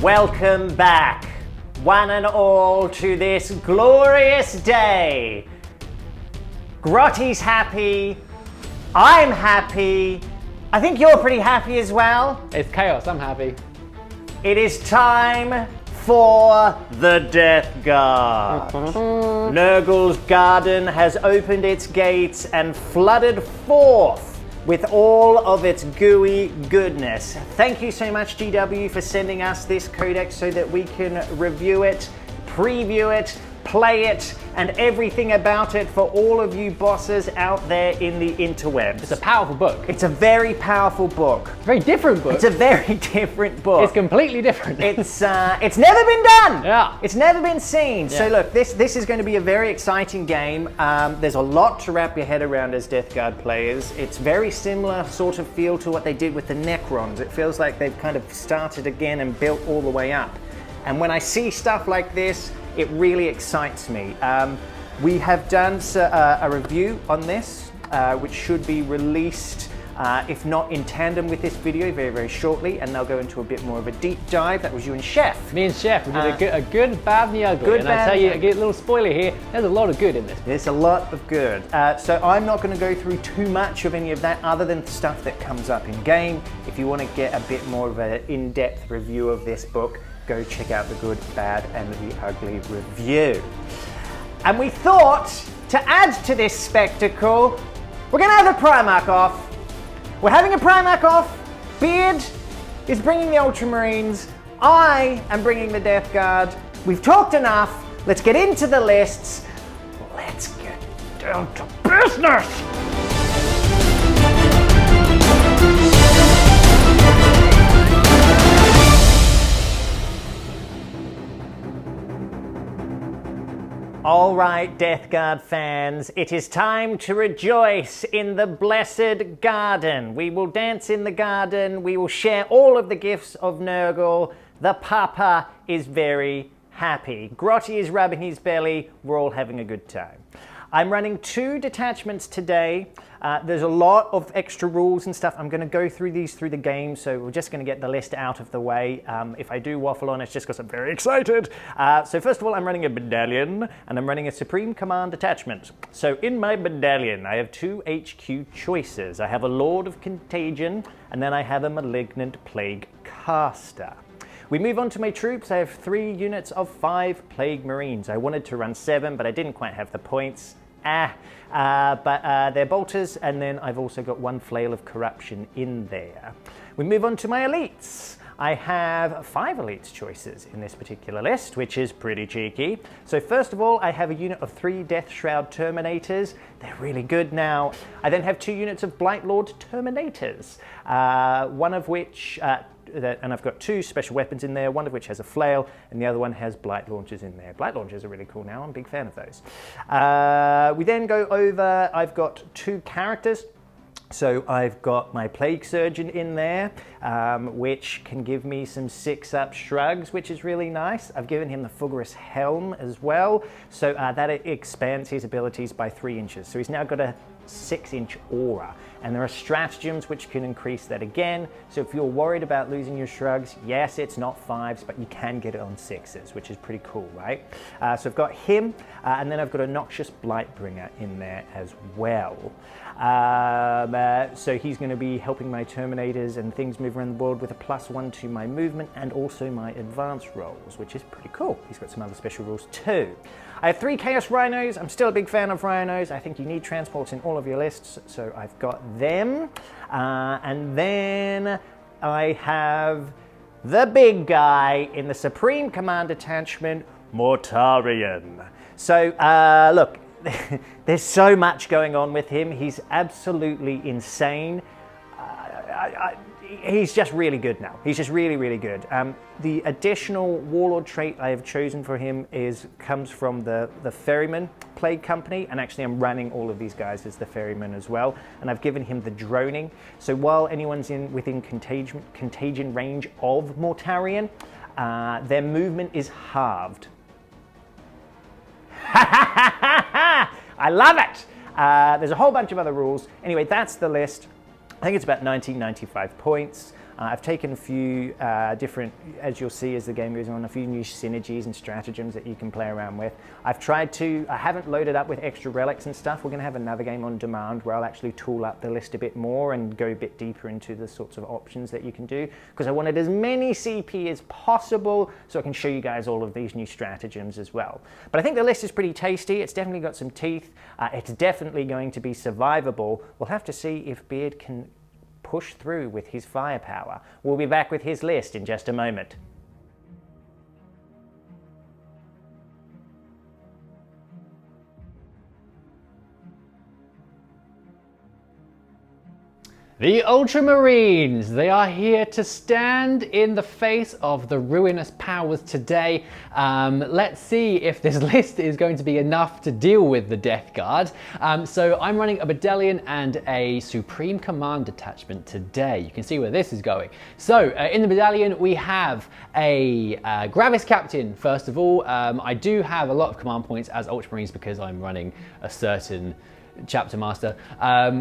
Welcome back, one and all, to this glorious day. Grotty's happy, I'm happy, I think you're pretty happy as well. It's chaos, I'm happy. It is time for the Death Guard. Nurgle's garden has opened its gates and flooded forth with all of its gooey goodness. Thank you so much, GW, for sending us this codex so that we can review it, preview it, play it, and everything about it for all of you bosses out there in the interwebs. It's a powerful book. It's a very powerful book. It's a very different book. It's a very different book. It's completely different. It's never been done. Yeah. It's never been seen. Yeah. So look, this is going to be a very exciting game. There's a lot to wrap your head around as Death Guard players. It's very similar sort of feel to what they did with the Necrons. It feels like they've kind of started again and built all the way up. And when I see stuff like this, it really excites me. We have done a review on this, which should be released, if not in tandem with this video, very, very shortly, and they'll go into a bit more of a deep dive. That was you and Chef. Me and Chef, we did a good, bad, and the ugly. Good, and bad, I tell you, and I get a little spoiler here, there's a lot of good in this. There's a lot of good. So I'm not going to go through too much of any of that other than stuff that comes up in game. If you want to get a bit more of an in-depth review of this book, go check out the Good, Bad, and the Ugly review. And we thought, to add to this spectacle, we're going to have a Primarch off. We're having a Primarch off. Beard is bringing the Ultramarines. I am bringing the Death Guard. We've talked enough. Let's get into the lists. Let's get down to business. All right, Death Guard fans, it is time to rejoice in the blessed garden. We will dance in the garden. We will share all of the gifts of Nurgle. The Papa is very happy. Grotty is rubbing his belly. We're all having a good time. I'm running 2 detachments today. There's a lot of extra rules and stuff. I'm going to go through these through the game, so we're just going to get the list out of the way. If I do waffle on, it's just because I'm very excited. So first of all, I'm running a battalion, and I'm running a Supreme Command Detachment. So in my battalion, I have 2 HQ choices. I have a Lord of Contagion, and then I have a Malignant Plaguecaster. We move on to my troops. I have 3 units of 5 Plague Marines. I wanted to run 7, but I didn't quite have the points. But they're bolters, and then I've also got 1 Flail of Corruption in there. We move on to my elites. I have 5 elites choices in this particular list, which is pretty cheeky. So first of all, I have a unit of 3 Death Shroud Terminators. They're really good now. I then have 2 units of Blightlord Terminators, one of which, and I've got 2 special weapons in there, one of which has a flail, and the other one has blight launchers in there. Blight launchers are really cool now, I'm a big fan of those. We then go over, I've got 2 characters. So I've got my Plague Surgeon in there, which can give me some 6-up shrugs, which is really nice. I've given him the Fulgurous Helm as well, so that expands his abilities by 3 inches. So he's now got a 6-inch aura, and there are stratagems which can increase that again. So if you're worried about losing your shrugs, yes, it's not 5s, but you can get it on 6s, which is pretty cool, right? So I've got him, and then I've got a Noxious Blightbringer in there as well. So he's going to be helping my Terminators and things move around the world with a +1 to my movement and also my advance rolls, which is pretty cool. He's got some other special rules too. I have 3 Chaos Rhinos. I'm still a big fan of Rhinos. I think you need transports in all of your lists, so I've got them. And then I have the big guy in the Supreme Command Detachment, Mortarion. So look, there's so much going on with him. He's absolutely insane. He's just really good now. He's just really, really good. The additional Warlord trait I have chosen for him comes from the Ferrymen Plague Company, and actually I'm running all of these guys as the Ferrymen as well, and I've given him the droning. So while anyone's within contagion range of Mortarion, their movement is halved. I love it! There's a whole bunch of other rules. Anyway, that's the list. I think it's about 1995 points. I've taken a few different, as you'll see as the game goes on, a few new synergies and stratagems that you can play around with. I haven't loaded up with extra relics and stuff. We're going to have another game on demand where I'll actually tool up the list a bit more and go a bit deeper into the sorts of options that you can do, because I wanted as many CP as possible so I can show you guys all of these new stratagems as well. But I think the list is pretty tasty. It's definitely got some teeth. It's definitely going to be survivable. We'll have to see if Beard can push through with his firepower. We'll be back with his list in just a moment. The Ultramarines, they are here to stand in the face of the ruinous powers today. Let's see if this list is going to be enough to deal with the Death Guard. So I'm running a Battalion and a Supreme Command Detachment today. You can see where this is going. So in the Battalion, we have a Gravis Captain, first of all. I do have a lot of command points as Ultramarines because I'm running a certain Chapter Master. I've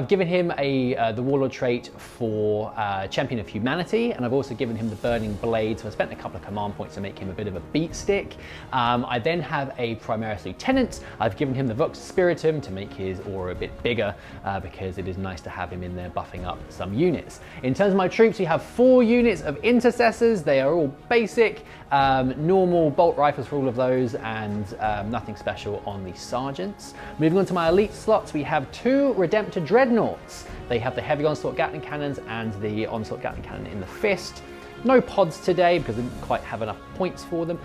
given him the Warlord trait for Champion of Humanity, and I've also given him the Burning Blade, so I spent a couple of command points to make him a bit of a beat stick. I then have a Primaris Lieutenant. I've given him the Vox Spiritum to make his aura a bit bigger, because it is nice to have him in there buffing up some units. In terms of my troops, we have 4 units of Intercessors. They are all basic, normal bolt rifles for all of those, and nothing special on the Sergeants. Moving on to my elite slots, we have 2 Redemptor Dreadnoughts. They have the Heavy Onslaught Gatling Cannons and the Onslaught Gatling Cannon in the Fist. No pods today because I didn't quite have enough points for them.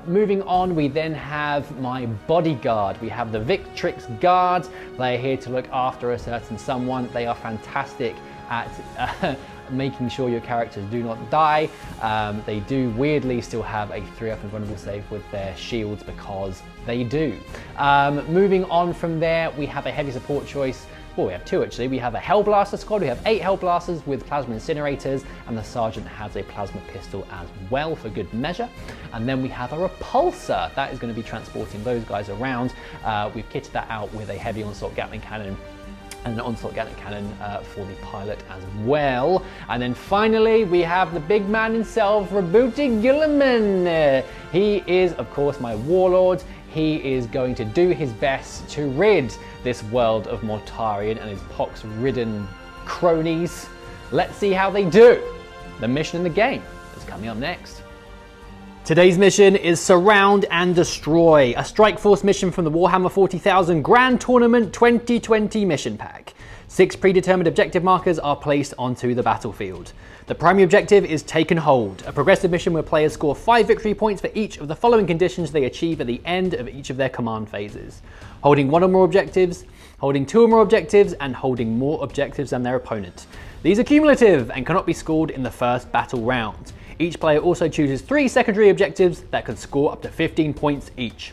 Moving on, we then have my bodyguard. We have the Victrix Guard. They are here to look after a certain someone. They are fantastic at making sure your characters do not die. They do weirdly still have a 3-up invulnerable save with their shields because they do. Moving on from there, we have a heavy support choice. Well, we have 2 actually. We have a Hellblaster squad. We have 8 Hellblasters with plasma incinerators, and the Sergeant has a plasma pistol as well for good measure. And then we have a Repulsor. That is going to be transporting those guys around. We've kitted that out with a heavy onslaught Gatling cannon and an onslaught Gatling cannon for the pilot as well. And then finally, we have the big man himself, Revoltingly. He is, of course, my Warlord. He is going to do his best to rid this world of Mortarion and his pox-ridden cronies. Let's see how they do. The mission in the game is coming up next. Today's mission is Surround and Destroy, a Strike Force mission from the Warhammer 40,000 Grand Tournament 2020 mission pack. 6 predetermined objective markers are placed onto the battlefield. The primary objective is Take and Hold, a progressive mission where players score 5 victory points for each of the following conditions they achieve at the end of each of their command phases: holding 1 or more objectives, holding 2 or more objectives, and holding more objectives than their opponent. These are cumulative and cannot be scored in the first battle round. Each player also chooses 3 secondary objectives that can score up to 15 points each.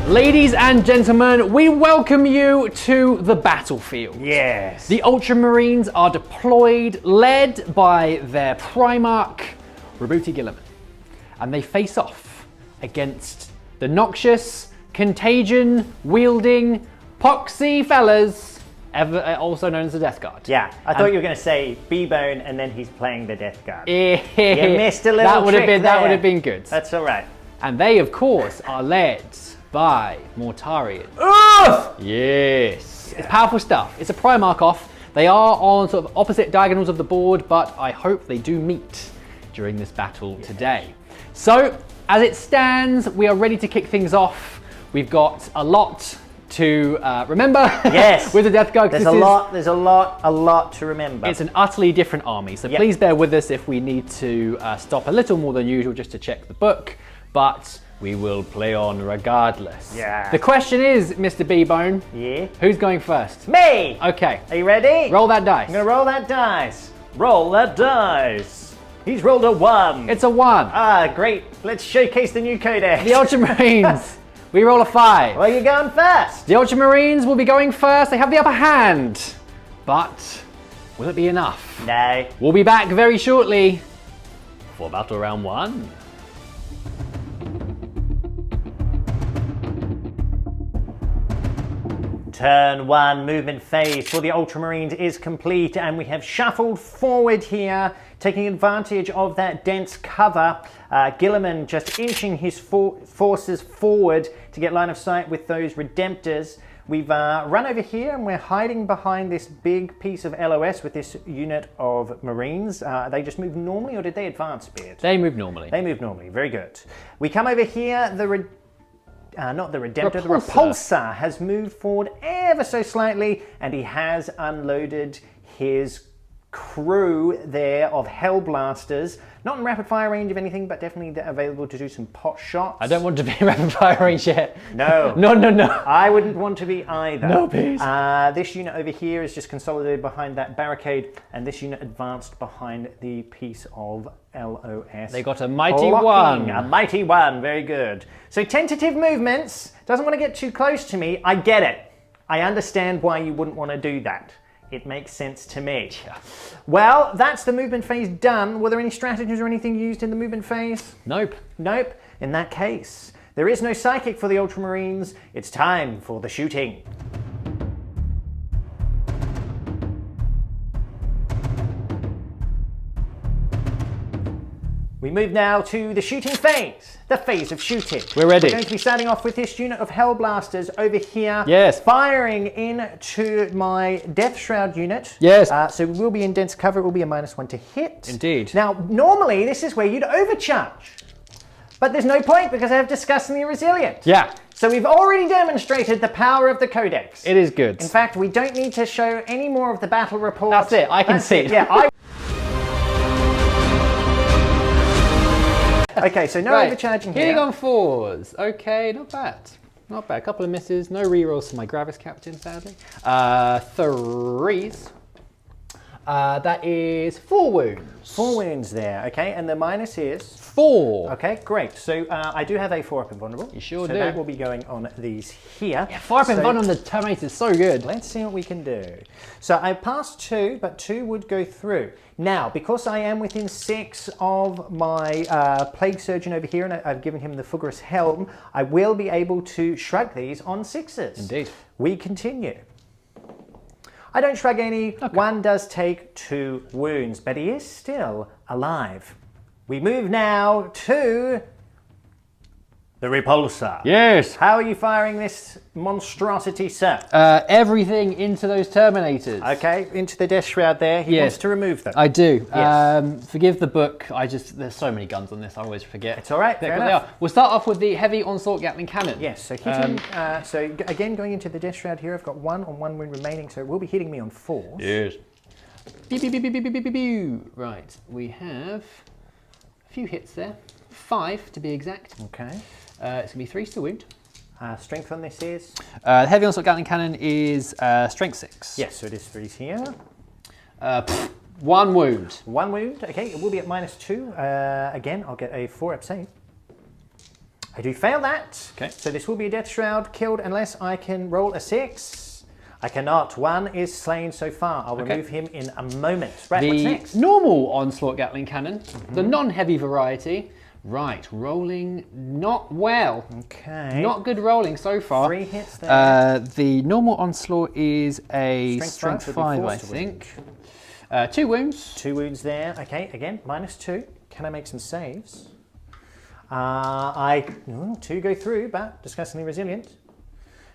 Ladies and gentlemen, we welcome you to the battlefield. Yes. The Ultramarines are deployed, led by their Primarch, Revoltingly, and they face off against the noxious, Contagion wielding, poxy fellas, also known as the Death Guard. Yeah, I thought you were going to say B-Bone and then he's playing the Death Guard. You You missed a little trick there. That would have been good. That's all right. And they, of course, are led by Mortarion. Yes. It's powerful stuff. It's a Primarch off. They are on sort of opposite diagonals of the board, but I hope they do meet during this battle today. So, as it stands, we are ready to kick things off. We've got a lot to remember. Yes. With the Death Guard. There's a lot to remember. It's an utterly different army, so please bear with us if we need to stop a little more than usual just to check the book, but we will play on regardless. Yeah. The question is, Mr. B-Bone. Yeah? Who's going first? Me! Okay. Are you ready? Roll that dice. I'm going to roll that dice. Roll that dice. He's rolled a 1. It's a 1. Ah, great. Let's showcase the new codex. The Ultramarines, we roll a 5. Well, you're going first. The Ultramarines will be going first. They have the upper hand. But will it be enough? No. We'll be back very shortly for Battle Round 1. Turn 1 movement phase for the Ultramarines is complete, and we have shuffled forward here, taking advantage of that dense cover. Guilliman just inching his forces forward to get line of sight with those Redemptors. We've run over here and we're hiding behind this big piece of LOS with this unit of Marines. They just move normally, or did they advance, Beard? They move normally. They move normally, very good. We come over here, not the Redemptor, the Repulsor has moved forward ever so slightly, and he has unloaded his crew there of Hellblasters. Not in rapid fire range of anything, but definitely available to do some pot shots. I don't want to be in rapid fire range yet. No. No. I wouldn't want to be either. No, please. This unit over here is just consolidated behind that barricade, and this unit advanced behind the piece of LOS. They got a mighty blocking. 1. A mighty 1, very good. So tentative movements, doesn't want to get too close to me. I get it. I understand why you wouldn't want to do that. It makes sense to me. Yeah. Well, that's the movement phase done. Were there any strategies or anything used in the movement phase? Nope. Nope. In that case, there is no psychic for the Ultramarines. It's time for the shooting. We move now to the shooting phase, the phase of shooting. We're ready. We're going to be starting off with this unit of Hellblasters over here. Yes. Firing into my Death Shroud unit. Yes. So we will be in dense cover. It will be a -1 to hit. Indeed. Now, normally this is where you'd overcharge. But there's no point because I have Disgustingly Resilient. Yeah. So we've already demonstrated the power of the Codex. It is good. In fact, we don't need to show any more of the battle report. That's it. I can see it. Yeah. Okay, so no overcharging here. Hitting on 4s. Okay, not bad. Not bad. A couple of misses. No rerolls for my Gravis Captain, sadly. 3s. That is 4 wounds. 4 wounds there, okay, and the minus is? 4. Okay, great. So I do have a 4-up invulnerable. You sure do. So that will be going on these here. Yeah, 4-up invulnerable on the Terminator is so good. Let's see what we can do. So I passed 2, but 2 would go through. Now, because I am within 6 of my Plague Surgeon over here, and I've given him the Fulgurous Helm, I will be able to shrug these on 6s. Indeed. We continue. I don't shrug any. Okay. 1 does take 2 wounds, but he is still alive. We move now to the Repulsor. Yes. How are you firing this monstrosity, sir? Everything into those Terminators. Okay, into the Death Shroud there. He wants to remove them. I do. Yes. Forgive the book. there's so many guns on this, I always forget. It's all right, fair enough. We'll start off with the Heavy Onslaught Gatling Cannon. Yes, so hitting, so again going into the Death Shroud here, I've got 1 on 1 wound remaining, so it will be hitting me on 4s. Yes. Pew, pew, pew, pew, pew, pew, pew, pew. Right, we have a few hits there. 5 to be exact. Okay. It's going to be 3s to wound. Strength on this is? The Heavy Onslaught Gatling Cannon is strength 6. Yes, so it is 3s here. 1 wound. 1 wound, okay, it will be at -2. Again, I'll get a 4-up save. I do fail that. Okay. So this will be a Death Shroud killed unless I can roll a 6. I cannot. 1 is slain so far. I'll remove him in a moment. Right, what's next? The normal Onslaught Gatling Cannon, the non-heavy variety. Right, rolling not well. Okay. Not good rolling so far. 3 hits there. The normal Onslaught is a strength 5, I think. 2 wounds. 2 wounds there. Okay, again, -2. Can I make some saves? 2 go through, but Disgustingly Resilient.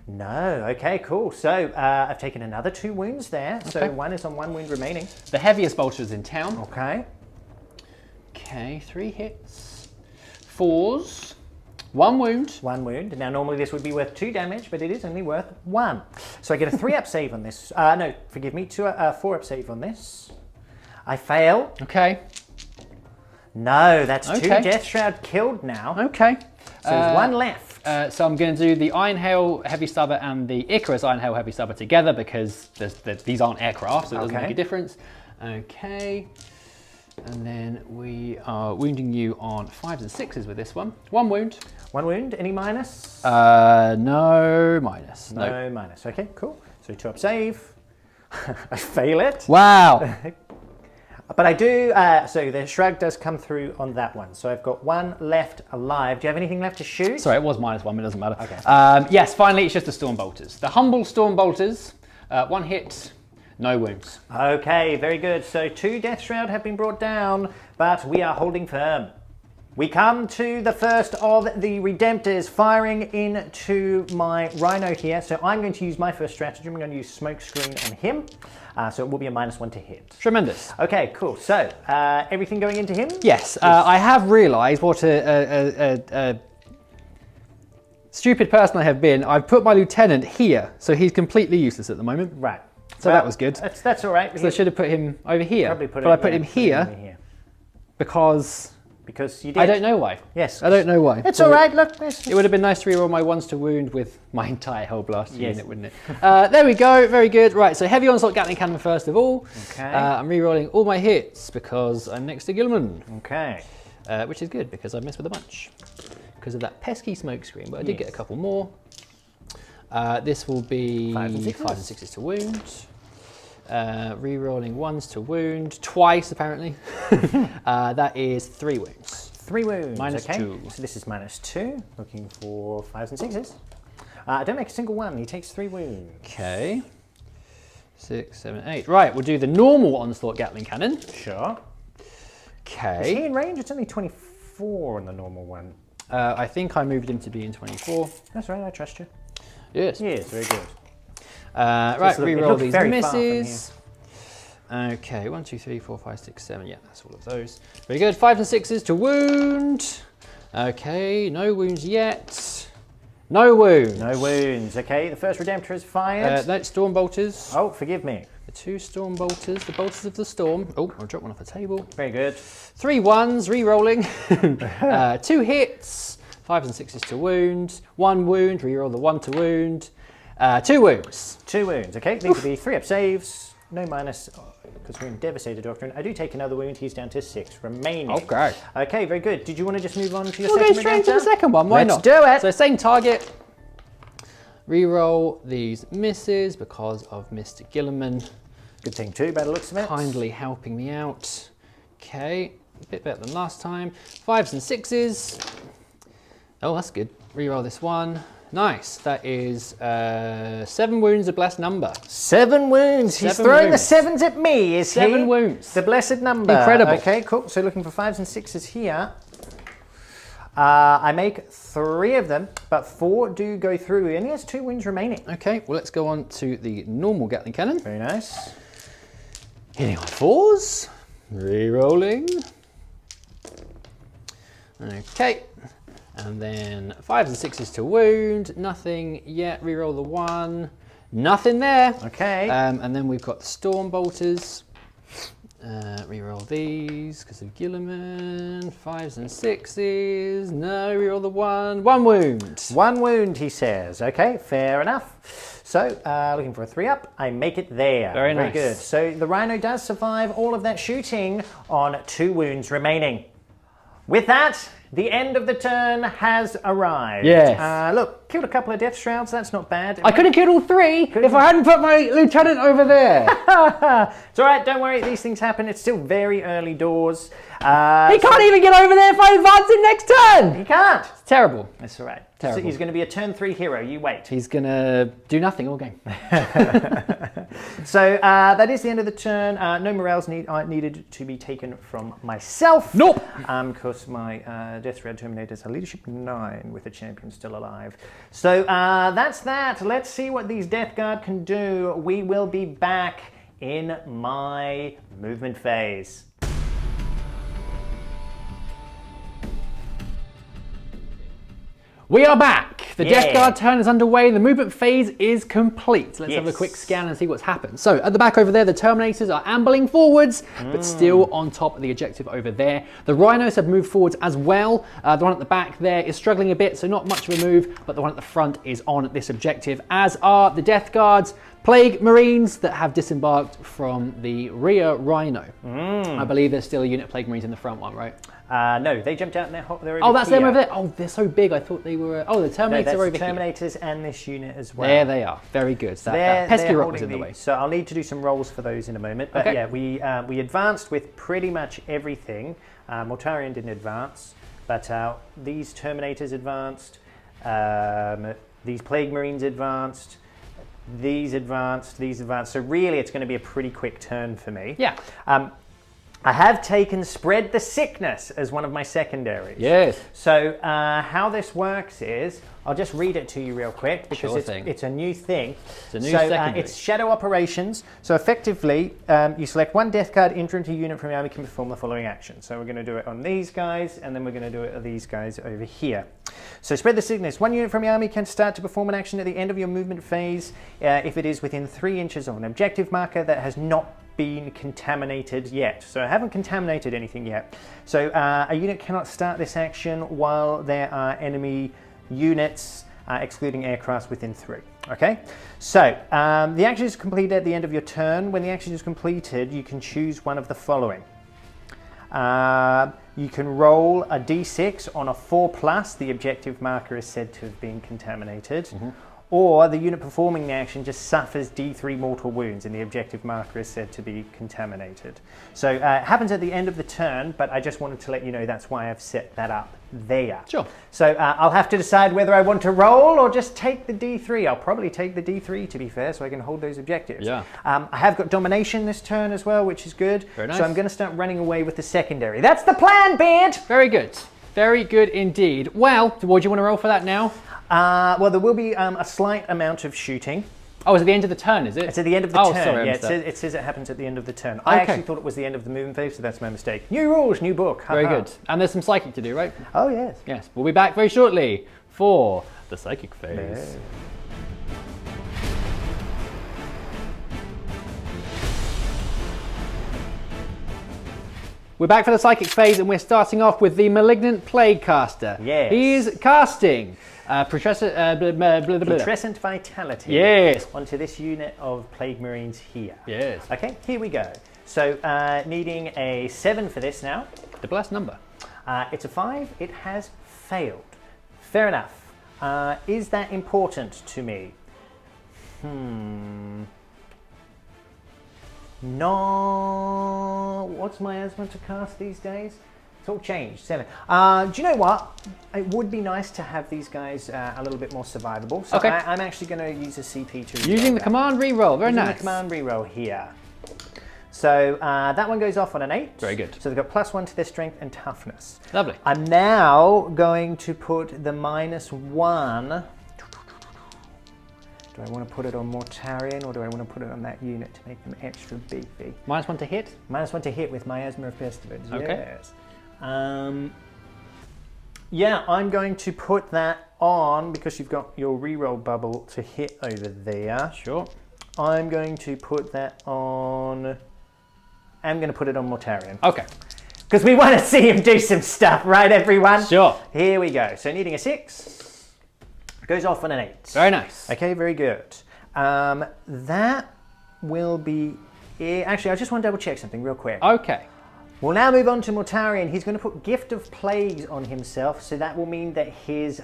No, okay, cool. So I've taken another 2 wounds there. Okay. So 1 is on 1 wound remaining. The heaviest bolters in town. Okay. Okay, 3 hits. 4s. 1 wound. 1 wound. Now normally this would be worth 2 damage, but it is only worth 1. So I get a 3-up save on this. No, forgive me, 4-up save on this. I fail. Okay. No, that's 2 Death Shroud killed now. Okay. So there's 1 left. So I'm going to do the Iron Hail Heavy Stubber and the Icarus Iron Hail Heavy Stubber together because these aren't aircraft, so it doesn't make a difference. Okay. And then we are wounding you on 5s and 6s with this one. 1 wound. 1 wound. Any minus? No minus. No minus. Okay, cool. So 2 up save. I fail it. Wow. But I do, so the shrug does come through on that one. So I've got 1 left alive. Do you have anything left to shoot? Sorry, it was -1, but it doesn't matter. Okay. Yes, finally, it's just the Storm Bolters. The humble Storm Bolters, 1 hit, no wounds. Okay, very good. So 2 Death Shroud have been brought down, but we are holding firm. We come to the first of the Redemptors firing into my Rhino here. So I'm going to use my first stratagem. I'm going to use Smoke Screen on him. So it will be a -1 to hit. Tremendous. Okay, cool. So everything going into him? Yes, I have realised what a stupid person I have been. I've put my lieutenant here, so he's completely useless at the moment. Right. So that was good. That's all right. So I should have put him over here. Probably put but I put him here because you did. I don't know why. Yes. I don't know why. It's all right. Look, it would have been nice to reroll my 1s to wound with my entire Hellblaster Yes. unit, wouldn't it? There we go. Very good. Right. So heavy onslaught Gatling cannon first of all. Okay. I'm rerolling all my hits because I'm next to Gilman. Okay. Which is good because I missed with a bunch because of that pesky smoke screen. But I did get a couple more. This will be 5s and 6s. 5s and 6s to wound. Rerolling 1s to wound twice apparently. That is 3 wounds. 3 wounds. Okay. -2. So this is -2. Looking for 5s and 6s. Don't make a single one. He takes 3 wounds. Okay. 6, 7, 8. Right, we'll do the normal onslaught Gatling cannon. Sure. Okay. Is he in range? It's only 24 on the normal one. I think I moved him to be in 24. That's right. I trust you. Yes. Yes. Very good. Right, it reroll looks these very far from misses. Okay, 1, 2, 3, 4, 5, 6, 7. Yeah, that's all of those. Very good. 5s and 6s to wound. Okay, no wounds yet. No wounds. No wounds. Okay, the first Redemptor is fired. That's Storm Bolters. Oh, forgive me. The 2 Storm Bolters, the Bolters of the Storm. Oh, I dropped one off the table. Very good. 3 1s, re-rolling. 2 hits, 5s and 6s to wound. 1 wound, re-roll the 1 to wound. 2 wounds. 2 wounds. Okay, these will be 3 up saves. No minus, because we're in Devastator Doctrine. I do take another wound. He's down to 6 remaining. Okay. Okay, very good. Did you want to just move on to your We'll second go straight into the Redemptor? second one. Why Let's not? do it. So same target. Reroll these misses because of Mr. Gilliman Good thing too, by the looks of it. kindly helping me out. Okay, a bit better than last time. 5s and 6s. Oh, that's good. Reroll this one. Nice. That is 7 wounds, a blessed number. 7 wounds. He's 7 throwing wounds. the 7s at me, is he? 7 wounds. The blessed number. Incredible. Okay, cool. So looking for 5s and 6s here. I make 3 of them, but 4 do go through. He only has 2 wounds remaining. Okay, well, let's go on to the normal Gatling cannon. Very nice. Hitting on 4s. Rerolling. Okay. And then 5s and 6s to wound. Nothing yet. Reroll the 1. Nothing there. Okay. And then we've got the Storm Bolters. Reroll these because of Gilliman. 5s and 6s. No, reroll the 1. 1 wound. 1 wound, he says. Okay, fair enough. So, looking for a 3 up. I make it there. Very nice. Very good. So the Rhino does survive all of that shooting on 2 wounds remaining. With that, the end of the turn has arrived. Yes. Look, killed a couple of Death Shrouds. That's not bad. I could have killed all 3 if I hadn't put my lieutenant over there. It's all right. Don't worry. These things happen. It's still very early doors. He can't even get over there if I advance him next turn. He can't. It's terrible. That's all right. Terrible. So he's going to be a turn 3 hero. You wait. He's going to do nothing all game. So that is the end of the turn. No morales needed to be taken from myself. Nope. Because my Death Red Terminators are leadership 9 with the champion still alive. So that's that. Let's see what these Death Guard can do. We will be back in my movement phase. We are back. The Yeah. Death Guard turn is underway. The movement phase is complete. Let's have a Yes. quick scan and see what's happened. So at the back over there, the Terminators are ambling forwards, but still on top of the objective over there. The Rhinos have moved forwards as well. The one at the back there is struggling a bit, so not much of a move, but the one at the front is on this objective, as are the Death Guards. Plague Marines that have disembarked from the rear Rhino. I believe there's still a unit of Plague Marines in the front one, right? No, they jumped out and they're oh, that's them over there. Oh, they're so big. I thought they were. Oh, the Terminators no, are over the here. Terminators and this unit as well. There they are. Very good. So that pesky rock was in the way. So I'll need to do some rolls for those in a moment. But yeah, we advanced with pretty much everything. Mortarion didn't advance, but these Terminators advanced. These Plague Marines advanced. These advanced. These advanced. So really, it's going to be a pretty quick turn for me. Yeah. I have taken Spread the Sickness as one of my secondaries. Yes. So how this works is, I'll just read it to you real quick because it's a new thing. It's a new secondary. It's Shadow Operations. So effectively, you select one Death Guard infantry unit from your army can perform the following action. So we're going to do it on these guys, and then we're going to do it on these guys over here. So Spread the Sickness. One unit from your army can start to perform an action at the end of your movement phase if it is within 3 inches of an objective marker that has not been contaminated yet. So I haven't contaminated anything yet. So a unit cannot start this action while there are enemy units, excluding aircraft, within 3. Okay? So the action is completed at the end of your turn. When the action is completed, you can choose one of the following. You can roll a d6 on a 4+, the objective marker is said to have been contaminated. Or the unit performing the action just suffers D3 mortal wounds and the objective marker is said to be contaminated. So it happens at the end of the turn, but I just wanted to let you know that's why I've set that up there. Sure. So I'll have to decide whether I want to roll or just take the D3. I'll probably take the D3 to be fair, so I can hold those objectives. Yeah. I have got Domination this turn as well, which is good. Very nice. So I'm going to start running away with the secondary. That's the plan, Beard! Very good. Very good indeed. Well, what do you want to roll for that now? Well, there will be a slight amount of shooting. Oh, it's at the end of the turn, is it? It's at the end of the turn. Sorry, yeah, it says it happens at the end of the turn. I actually thought it was the end of the movement phase, so that's my mistake. New rules, new book. Very good. And there's some psychic to do, right? Oh, yes. Yes. We'll be back very shortly for the psychic phase. No. We're back for the psychic phase, and we're starting off with the Malignant Plaguecaster. Yes. He's casting Putrescent Vitality. Yes. Onto this unit of Plague Marines here. Yes. Okay, here we go. So needing a 7 for this now. The blessed number. It's a 5. It has failed. Fair enough. Is that important to me? No. What's Miasma to cast these days? It's all changed. 7. Do you know what? It would be nice to have these guys a little bit more survivable. So okay. I'm actually going to use a CP to using the command reroll. Very nice. The command reroll here. So that one goes off on an 8. Very good. So they've got +1 to their strength and toughness. Lovely. I'm now going to put the -1. Do I want to put it on Mortarion or do I want to put it on that unit to make them extra beefy? -1 to hit? -1 to hit with Miasma of Pestilence, okay. Yes. Yeah, I'm going to put that on because you've got your reroll bubble to hit over there. Sure. I'm going to put that on... I'm going to put it on Mortarion. Okay. Because we want to see him do some stuff, right everyone? Sure. Here we go. So needing a 6. Goes off on an 8. Very nice. Okay, very good. That will be it. Actually, I just want to double check something real quick. Okay. We'll now move on to Mortarion. He's going to put Gift of Plagues on himself, so that will mean that his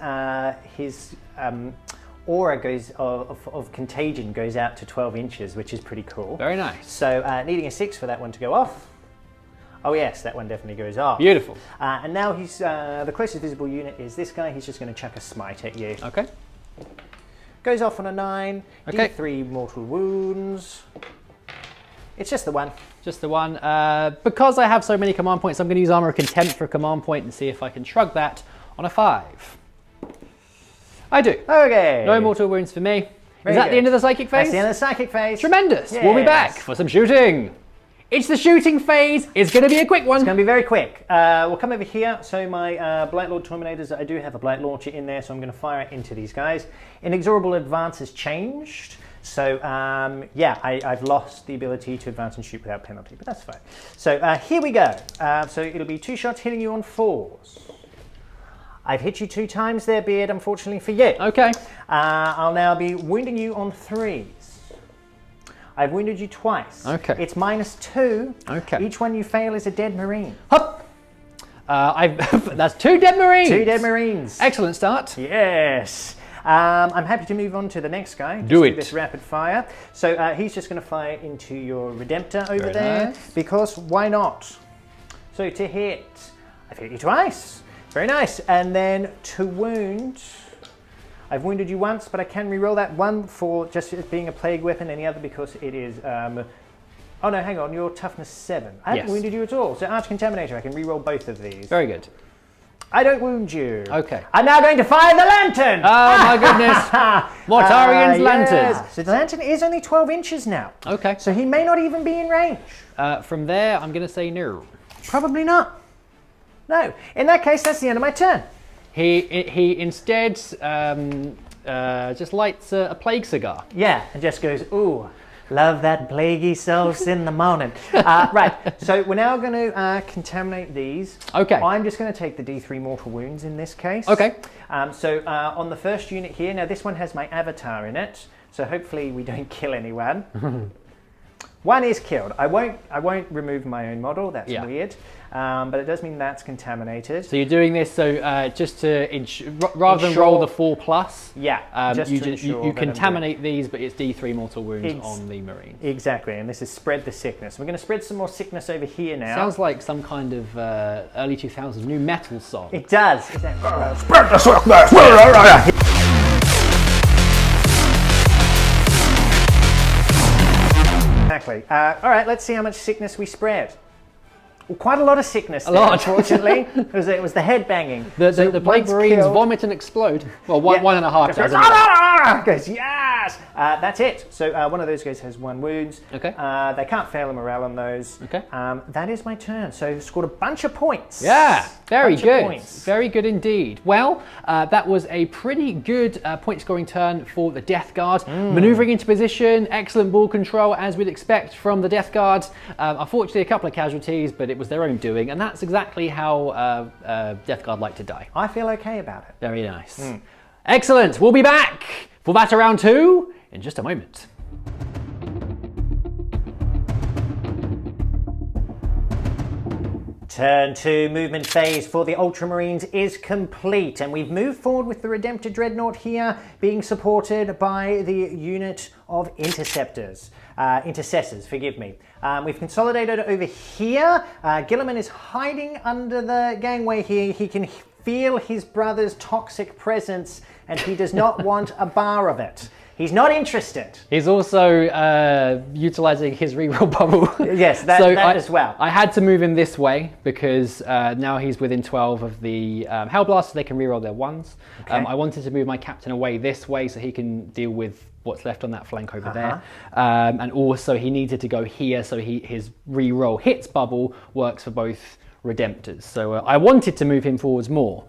aura goes of Contagion goes out to 12 inches, which is pretty cool. Very nice. So needing a 6 for that one to go off. Oh yes, that one definitely goes off. Beautiful. And now he's the closest visible unit is this guy. He's just going to chuck a smite at you. Okay. Goes off on a 9. Okay. D3 mortal wounds. It's just the one. Just the one. Because I have so many command points, I'm going to use Armor of Contempt for a command point and see if I can shrug that on a 5. I do. Okay. No mortal wounds for me. Very Is that good. the end of the psychic phase? That's the end of the psychic phase. Tremendous. Yes. We'll be back for some shooting. It's the shooting phase. It's going to be a quick one. It's going to be very quick. We'll come over here. So my Blight Lord Terminators, I do have a Blight Launcher in there, so I'm going to fire it into these guys. Inexorable Advance has changed. So yeah, I've lost the ability to advance and shoot without penalty, but that's fine. So here we go. So it'll be 2 shots hitting you on 4s. I've hit you 2 times there, Beard, unfortunately for you. Okay. I'll now be wounding you on 3s. I've wounded you twice. Okay. It's -2. Okay. Each one you fail is a dead Marine. Hup! That's 2 dead Marines. 2 dead Marines. Excellent start. Yes. I'm happy to move on to the next guy. Do it. This rapid fire. So he's just going to fire into your Redemptor over Very there. nice. Because why not? So to hit, I've hit you twice. Very nice. And then to wound, I've wounded you once, but I can reroll that one for just it being a plague weapon, and the other because it is... oh no, hang on, you're toughness 7. I haven't Yes. wounded you at all. So Arch-Contaminator, I can reroll both of these. Very good. I don't wound you. Okay. I'm now going to fire the lantern! Oh my goodness. Mortarion's lantern. Yes. So the lantern is only 12 inches now. Okay. So he may not even be in range. From there, I'm going to say no. Probably not. No. In that case, that's the end of my turn. He instead just lights a plague cigar. Yeah, and just goes, ooh, love that plaguey sauce in the morning. Right, so we're now going to contaminate these. Okay. I'm just going to take the D3 mortal wounds in this case. Okay. So on the first unit here, now this one has my avatar in it, so hopefully we don't kill anyone. One is killed. I won't remove my own model. That's weird. But it does mean that's contaminated. So you're doing this just to rather than roll the 4+. Yeah. You contaminate these, but it's D3 mortal wounds on the Marines. Exactly, and this is spread the sickness. We're going to spread some more sickness over here now. Sounds like some kind of early 2000s new metal song. It does. Spread the sickness! Exactly. All right, let's see how much sickness we spread. Well, quite a lot of sickness there, lot. Unfortunately. it was the head banging. The Plague Marines vomit and explode. Well, one and a half dozen. Goes, yes! That's it. So one of those guys has 1 wound. Okay. They can't fail a morale on those. Okay. That is my turn. So scored a bunch of points. Yeah, very good. Points. Very good indeed. Well, that was a pretty good point scoring turn for the Death Guard. Maneuvering into position, excellent ball control as we'd expect from the Death Guard. Unfortunately, a couple of casualties, but it was their own doing, and that's exactly how Death Guard like to die. I feel okay about it. Very nice. Excellent. We'll be back for Battle Round 2 in just a moment. Turn 2 movement phase for the Ultramarines is complete, and we've moved forward with the Redemptor Dreadnought here being supported by the unit of intercessors, forgive me. We've consolidated over here. Gilliman is hiding under the gangway here. He can feel his brother's toxic presence, and he does not want a bar of it. He's not interested. He's also utilizing his reroll bubble. Yes, that as well. I had to move him this way because now he's within 12 of the Hellblast, so they can reroll their 1s. Okay. I wanted to move my captain away this way so he can deal with what's left on that flank over there. And also he needed to go here so his reroll hits bubble works for both Redemptors. So I wanted to move him forwards more.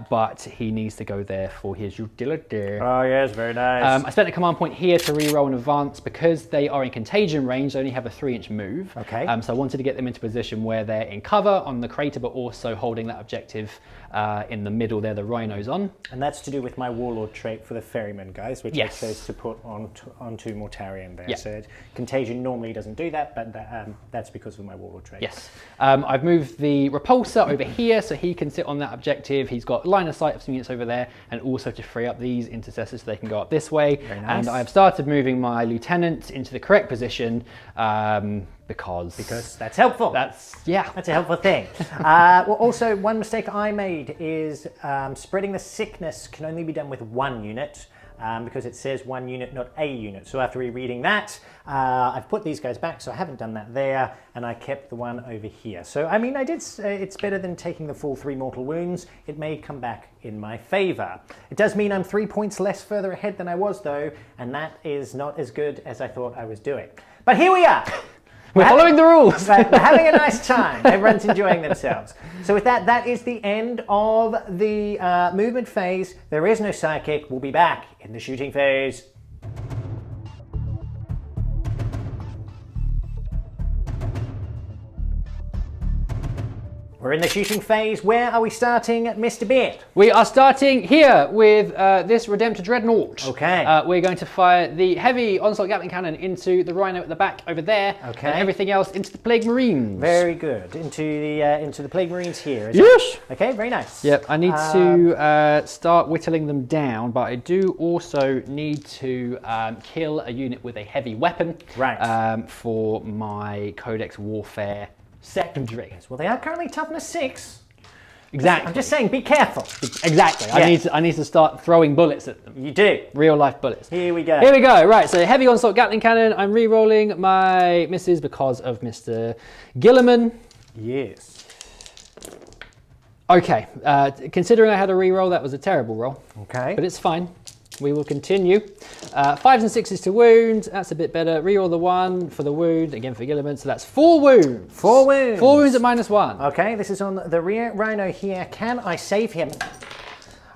But he needs to go there for his utility. Oh yes, very nice. I spent a command point here to reroll in advance because they are in Contagion range. They only have a 3-inch move. Okay. So I wanted to get them into position where they're in cover on the crater, but also holding that objective in the middle there, the rhinos on. And that's to do with my Warlord trait for the Ferrymen guys, which Yes. I chose to put onto Mortarion there. Yeah. So Contagion normally doesn't do that, but that's because of my Warlord trait. Yes. I've moved the Repulsor over here so he can sit on that objective. He's got line of sight of some units over there, and also to free up these intercessors so they can go up this way. Very nice. And I've started moving my lieutenant into the correct position because that's helpful. That's a helpful thing. Well, also one mistake I made is spreading the sickness can only be done with 1 unit. Because it says 1 unit, not a unit. So after rereading that, I've put these guys back, so I haven't done that there, and I kept the one over here. So, I mean, I did. It's better than taking the full 3 mortal wounds. It may come back in my favor. It does mean I'm 3 points less further ahead than I was, though, and that is not as good as I thought I was doing. But here we are. We're following the rules. We're having a nice time. Everyone's enjoying themselves. So with that, that is the end of the movement phase. There is no sidekick. We'll be back in the shooting phase. We're in the shooting phase. Where are we starting, Mr. Beard? We are starting here with this Redemptor Dreadnought. Okay. We're going to fire the heavy onslaught Gatling cannon into the Rhino at the back over there. Okay. And everything else into the Plague Marines. Very good. Into the Plague Marines here. Yes. Okay, very nice. Yep, I need to start whittling them down, but I do also need to kill a unit with a heavy weapon. Right. For my Codex Warfare secondary. Well, they are currently toughness 6. Exactly. I'm just saying, be careful. Exactly. Yeah. I need to start throwing bullets at them. You do. Real life bullets. Here we go. Here we go. Right, so heavy onslaught Gatling cannon. I'm re-rolling my misses because of Mr. Gilliman. Yes. Okay, considering I had a re-roll, that was a terrible roll. Okay. But it's fine. We will continue. 5s and 6s to wound. That's a bit better. Reroll the 1 for the wound, again for Gilliman. So that's 4 wounds. 4 wounds. 4 wounds at -1. Okay, this is on the rear Rhino here. Can I save him?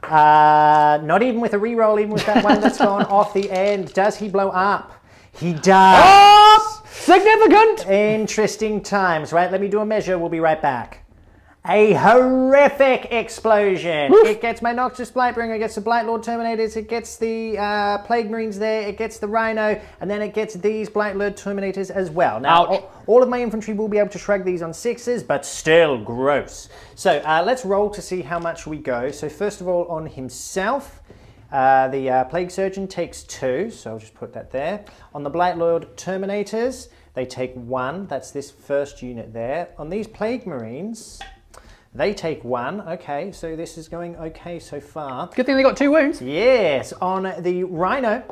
Not even with a reroll, even with that one that's gone off the end. Does he blow up? He does. Oh, significant. Interesting times. Right, let me do a measure. We'll be right back. A horrific explosion. Woof. It gets my Noxus Blightbringer, it gets the Blightlord Terminators, it gets the Plague Marines there, it gets the Rhino, and then it gets these Blightlord Terminators as well. Now, all of my infantry will be able to shrug these on 6s, but still gross. So let's roll to see how much we go. So first of all, on himself, the Plague Surgeon takes 2, so I'll just put that there. On the Blightlord Terminators, they take 1. That's this first unit there. On these Plague Marines, they take 1. Okay, so this is going okay so far. Good thing they got 2 wounds. Yes, on the Rhino,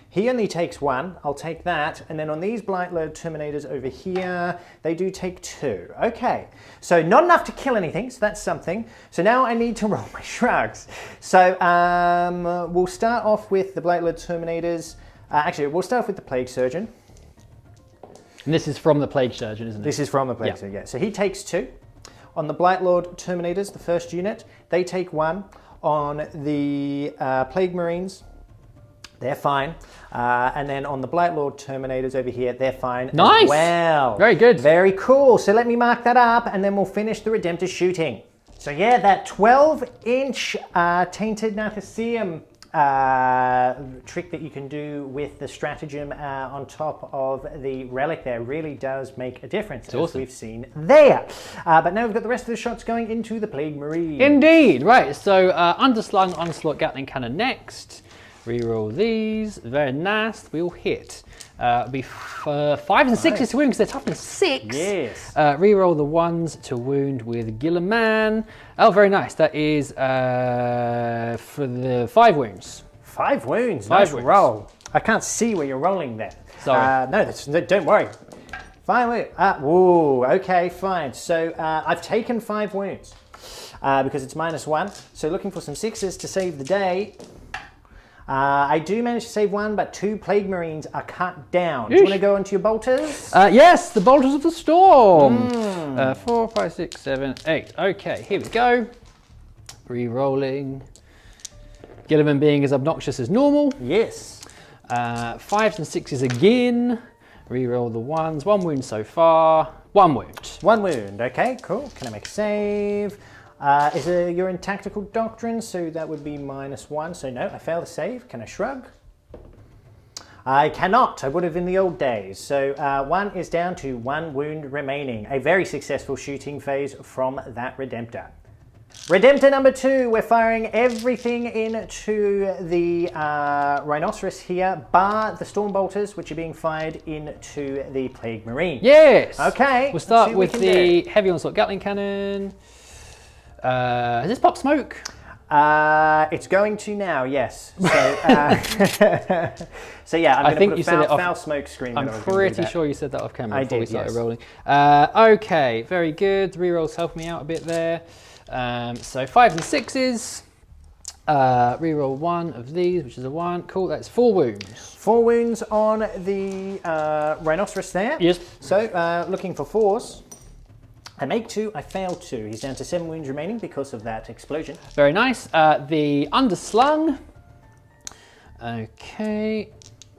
he only takes 1. I'll take that. And then on these Blightlord Terminators over here, they do take 2. Okay, so not enough to kill anything, so that's something. So now I need to roll my shrugs. So we'll start off with the Blightlord Terminators. Actually, we'll start off with the Plague Surgeon. And this is from the Plague Surgeon, isn't it? This is from the Plague Surgeon, yeah. So he takes 2. On the Blightlord Terminators, the first unit, they take 1. On the Plague Marines, they're fine. And then on the Blightlord Terminators over here, they're fine Nice. as well. Very good. Very cool. So let me mark that up, and then we'll finish the Redemptor shooting. So yeah, that 12-inch Tainted Nathaceum trick that you can do with the stratagem on top of the relic there really does make a difference, as awesome. we've seen there. But now we've got the rest of the shots going into the Plague Marine. Indeed, right. So underslung onslaught Gatling cannon next. Reroll these. Very nice. We'll hit. Be 5s and 6s to wound because they're toughness 6. Yes. Reroll the 1s to wound with Gilliman. Oh, very nice. That is for the 5 wounds. 5 wounds. 5 Nice wounds. roll. I can't see where you're rolling there. Sorry. No, don't worry. 5 wounds. Whoa. Okay, fine. So I've taken 5 wounds because it's -1. So looking for some 6s to save the day. I do manage to save 1, but 2 Plague Marines are cut down. Do you want to go onto your bolters? Yes, the Bolters of the Storm. 4, 5, 6, 7, 8. Okay, here we go. Re-rolling. Gilliman being as obnoxious as normal. Yes. 5s and 6s again. Re-roll the 1s. 1 wound so far. 1 wound. 1 wound. Okay, cool. Can I make a save? You're in Tactical Doctrine, so that would be -1. So no, I fail the save. Can I shrug? I cannot. I would have in the old days. So 1 is down to 1 wound remaining. A very successful shooting phase from that Redemptor. Redemptor number 2, we're firing everything into the Rhinoceros here, bar the Storm Bolters, which are being fired into the Plague Marine. Yes! Okay. We'll start with the heavy onslaught Gatling cannon. Has this popped smoke? It's going to now, yes. So, so yeah, I'm going to put a foul smoke screen. I'm pretty sure you said that off camera before we started rolling. Okay, very good. The rerolls helped me out a bit there. So 5s and 6s. Reroll 1 of these, which is a 1. Cool, that's 4 wounds. 4 wounds on the Rhinoceros there. Yes. So looking for 4s. I make 2, I fail 2. He's down to 7 wounds remaining because of that explosion. Very nice. The underslung. Okay.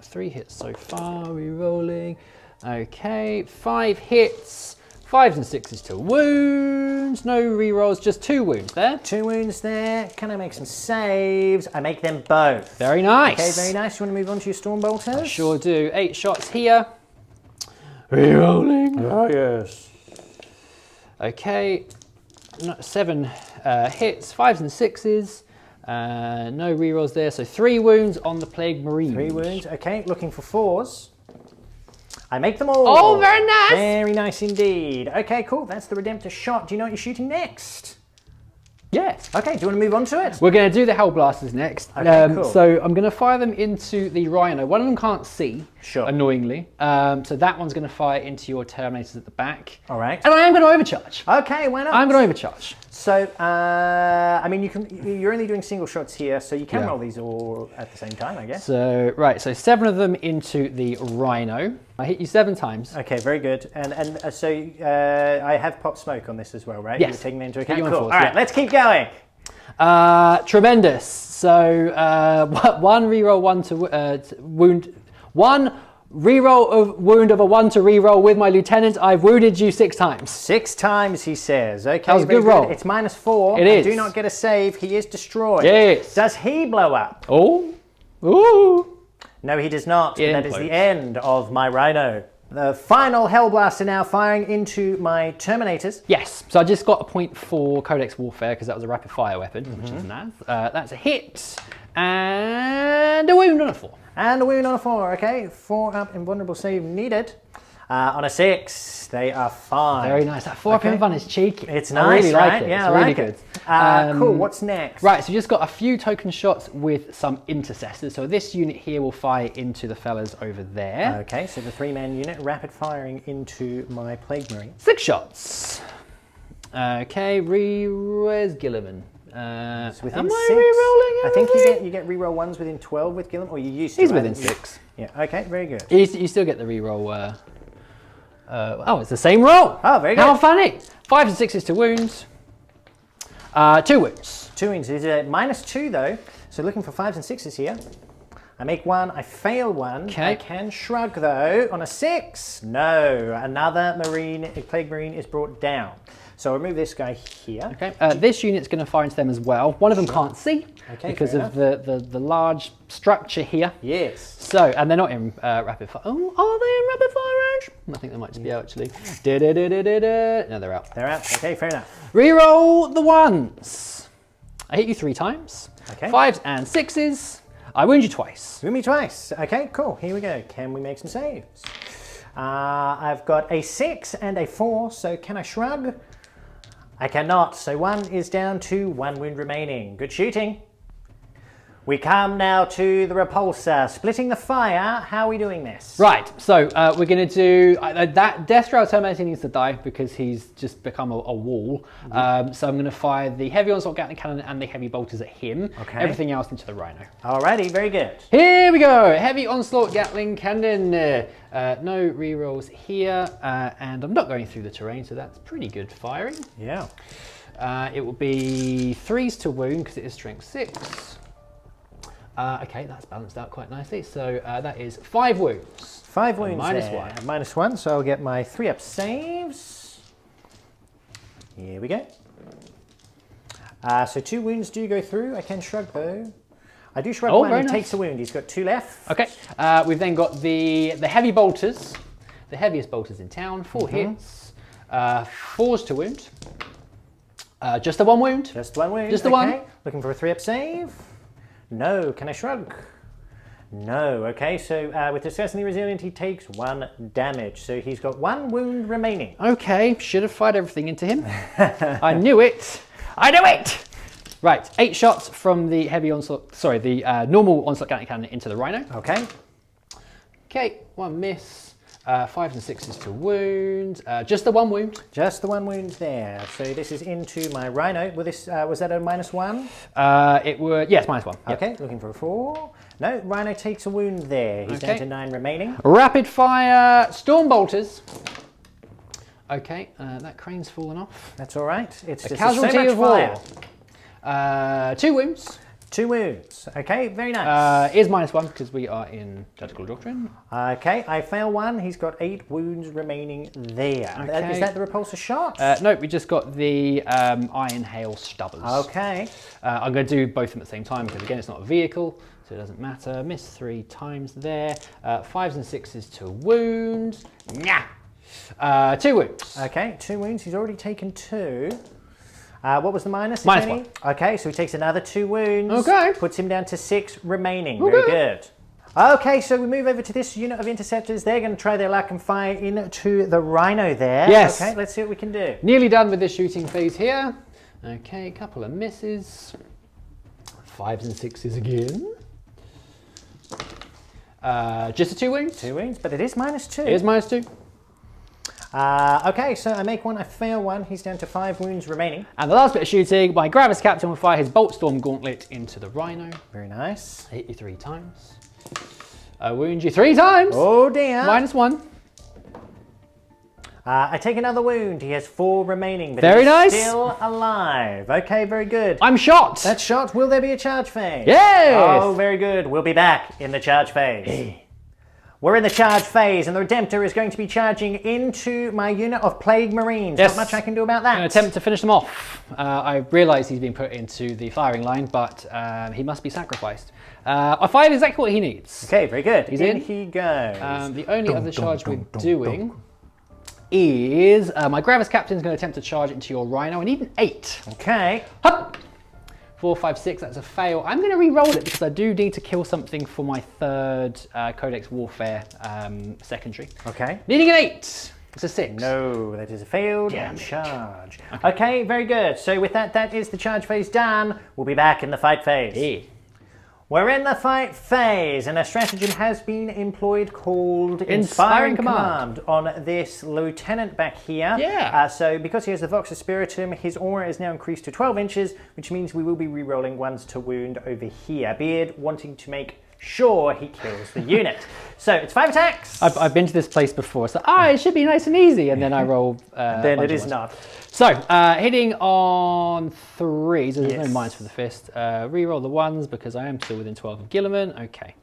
3 hits so far, re-rolling. Okay, 5 hits. 5s and 6s to wound. wounds, no rerolls, just 2 wounds there. 2 wounds there. Can I make some saves? I make them both. Very nice. Okay, very nice. You want to move on to your Stormbolters? I sure do. 8 shots here. Rerolling. Oh, yes. Okay, 7 hits, 5s and 6s. No rerolls there, so 3 wounds on the Plague Marine. 3 wounds. Okay, looking for 4s. I make them all. Oh, very nice. Very nice indeed. Okay, cool. That's the Redemptor shot. Do you know what you're shooting next? Yes. Okay, do you want to move on to it? We're going to do the Hellblasters next. Okay, cool. So I'm going to fire them into the Rhino. One of them can't see, Sure. annoyingly. So that one's going to fire into your Terminators at the back. All right. And I am going to overcharge. Okay, why not? I'm going to overcharge. So, I mean, you're only doing single shots here, so you can Yeah. roll these all at the same time, I guess. So, right, so 7 of them into the Rhino. I hit you 7 times. Okay, very good. And so I have pop smoke on this as well, right? Yes. You're taking me into Hit account? you on Cool. fours, All right, yeah. let's keep going. Tremendous. So, 1 reroll, 1 to wound. 1 reroll of wound of a 1 to reroll with my lieutenant. I've wounded you 6 times. 6 times, he says. Okay, That was a very good roll. It's -4. It I is. do not get a save. He is destroyed. Yes. Does he blow up? Oh. Ooh. No, he does not. It That is the implodes. end of my Rhino. The final Hellblaster now firing into my Terminators. Yes. So I just got a point for Codex Warfare because that was a rapid fire weapon, which is nice. That's a hit and a wound on a 4. And a wound on a 4, okay. 4 up, invulnerable save needed. On a 6, they are fine. Very nice. That 4 up in fun is cheeky. It's I nice, really right? like it. Yeah, it's I really like good. it. Cool, what's next? Right, so you just got a few token shots with some intercessors. So this unit here will fire into the fellas over there. Okay, so the 3-man unit, rapid firing into my Plague Marine. 6 shots. Okay, where's Gilliman? It's within Am 6. I re-rolling I think everything? you get reroll ones within 12 with Gilliam, or you used to. He's right? within 6. Yeah, okay, very good. You still get the reroll. Oh, it's the same roll. Oh, very good. How funny. 5 and 6s to wounds. 2 wounds. 2 wounds. Is a -2 though, so looking for 5s and 6s here. I make 1, I fail 1. Okay. I can shrug though. On a 6, no. Another Plague Marine is brought down. So I'll remove this guy here. Okay. This unit's going to fire into them as well. One of them can't see Okay, because fair of the large structure here. Yes. So, and they're not in rapid fire. Oh, are they in rapid fire range? I think they might just be out actually. No, they're out. They're out. Okay, fair enough. Reroll the 1s. I hit you 3 times. Okay. 5s and 6s. I wound you twice. Wound me twice. Okay, cool. Here we go. Can we make some saves? I've got a 6 and a 4, so can I shrug? I cannot, so 1 is down to 1 wound remaining. Good shooting. We come now to the repulsor. Splitting the fire. How are we doing this? Right, so we're going to do that. Deathstroke Terminator needs to die because he's just become a wall. So I'm going to fire the heavy onslaught Gatling cannon and the heavy bolters at him. Okay. Everything else into the Rhino. Alrighty, very good. Here we go. Heavy onslaught Gatling cannon. No rerolls here, and I'm not going through the terrain, so that's pretty good firing. Yeah. It will be 3s to wound because it is strength 6. Okay, that's balanced out quite nicely. So that is 5 wounds. 5 wounds minus there. 1. -1, so I'll get my 3-up saves. Here we go. So 2 wounds do go through. I can shrug though. I do shrug 1, very he nice. takes a wound. He's got 2 left. Okay, we've then got the heavy bolters, the heaviest bolters in town, 4 hits, 4s to wound. Just the 1 wound. Just 1 wound. Just the okay. 1. Looking for a 3-up save. No. Can I shrug? No. Okay, so with Disgustingly Resilient, he takes 1 damage. So he's got 1 wound remaining. Okay, should have fired everything into him. I knew it. I knew it! Right, 8 shots from the heavy onslaught, sorry, the normal onslaught Gatling cannon into the Rhino. Okay. Okay, 1 miss, 5s and 6s to wound, just the 1 wound. Just the 1 wound there. So this is into my Rhino. Will this, was that a -1? It would, yes, -1. Yep. Okay, looking for a 4. No, Rhino takes a wound there. He's down Okay. to 9 remaining. Rapid fire storm bolters. Okay, that crane's fallen off. That's all right. It's A just casualty so much of war. fire. 2 wounds. 2 wounds. Okay, very nice. Is -1 because we are in Tactical Doctrine. Okay, I fail 1. He's got 8 wounds remaining there. Okay. Is that the repulsor shot? Nope, we just got the Iron Hail Stubbers. Okay. I'm going to do both of them at the same time because again it's not a vehicle, so it doesn't matter. Miss 3 times there. 5s and 6s to wound. Nah. 2 wounds. Okay, 2 wounds. He's already taken 2. What was the minus? -1. Okay, so he takes another 2 wounds. Okay. Puts him down to 6 remaining. Okay. Very good. Okay, so we move over to this unit of interceptors. They're going to try their luck and fire into the Rhino there. Yes. Okay, let's see what we can do. Nearly done with this shooting phase here. Okay, couple of misses. 5s and 6s again. Just a 2 wounds. 2 wounds, but it is -2. It is -2. Okay, so I make 1, I fail 1. He's down to 5 wounds remaining. And the last bit of shooting, my Gravis Captain will fire his Boltstorm Gauntlet into the Rhino. Very nice. Hit you 3 times. Wound you 3 times. Oh dear. -1. I take another wound. He has 4 remaining, but Very he's nice. still alive. Okay, very good. I'm shot. That shot, will there be a charge phase? Yes. Oh, very good. We'll be back in the charge phase. We're in the charge phase, and the Redemptor is going to be charging into my unit of Plague Marines. Yes. Not much I can do about that. I'm going to attempt to finish them off. I realise he's been put into the firing line, but he must be sacrificed. I fired exactly what he needs. Okay, very good. He's in. He goes. The only other charge we're doing is my Gravis Captain is going to attempt to charge into your Rhino. I need an 8. Okay. Hup! 4, 5, 6, that's a fail. I'm going to re-roll it because I do need to kill something for my 3rd Codex Warfare secondary. Okay. Needing an 8. It's a 6. No, that is a failed Damn it. charge. Okay, very good. So with that, that is the charge phase done. We'll be back in the fight phase. Yeah. We're in the fight phase, and a stratagem has been employed called Inspiring Command on this lieutenant back here. Yeah. So because he has the Vox Spiritum, his aura is now increased to 12 inches, which means we will be re-rolling 1s to wound over here. Beard wanting to make sure he kills the unit. So it's 5 attacks. I've been to this place before, so it should be nice and easy, and then I roll. Then it is not. So hitting on 3, so there's Yes. no minus for the fist. Reroll the 1s because I am still within 12 of Gilliman. Okay.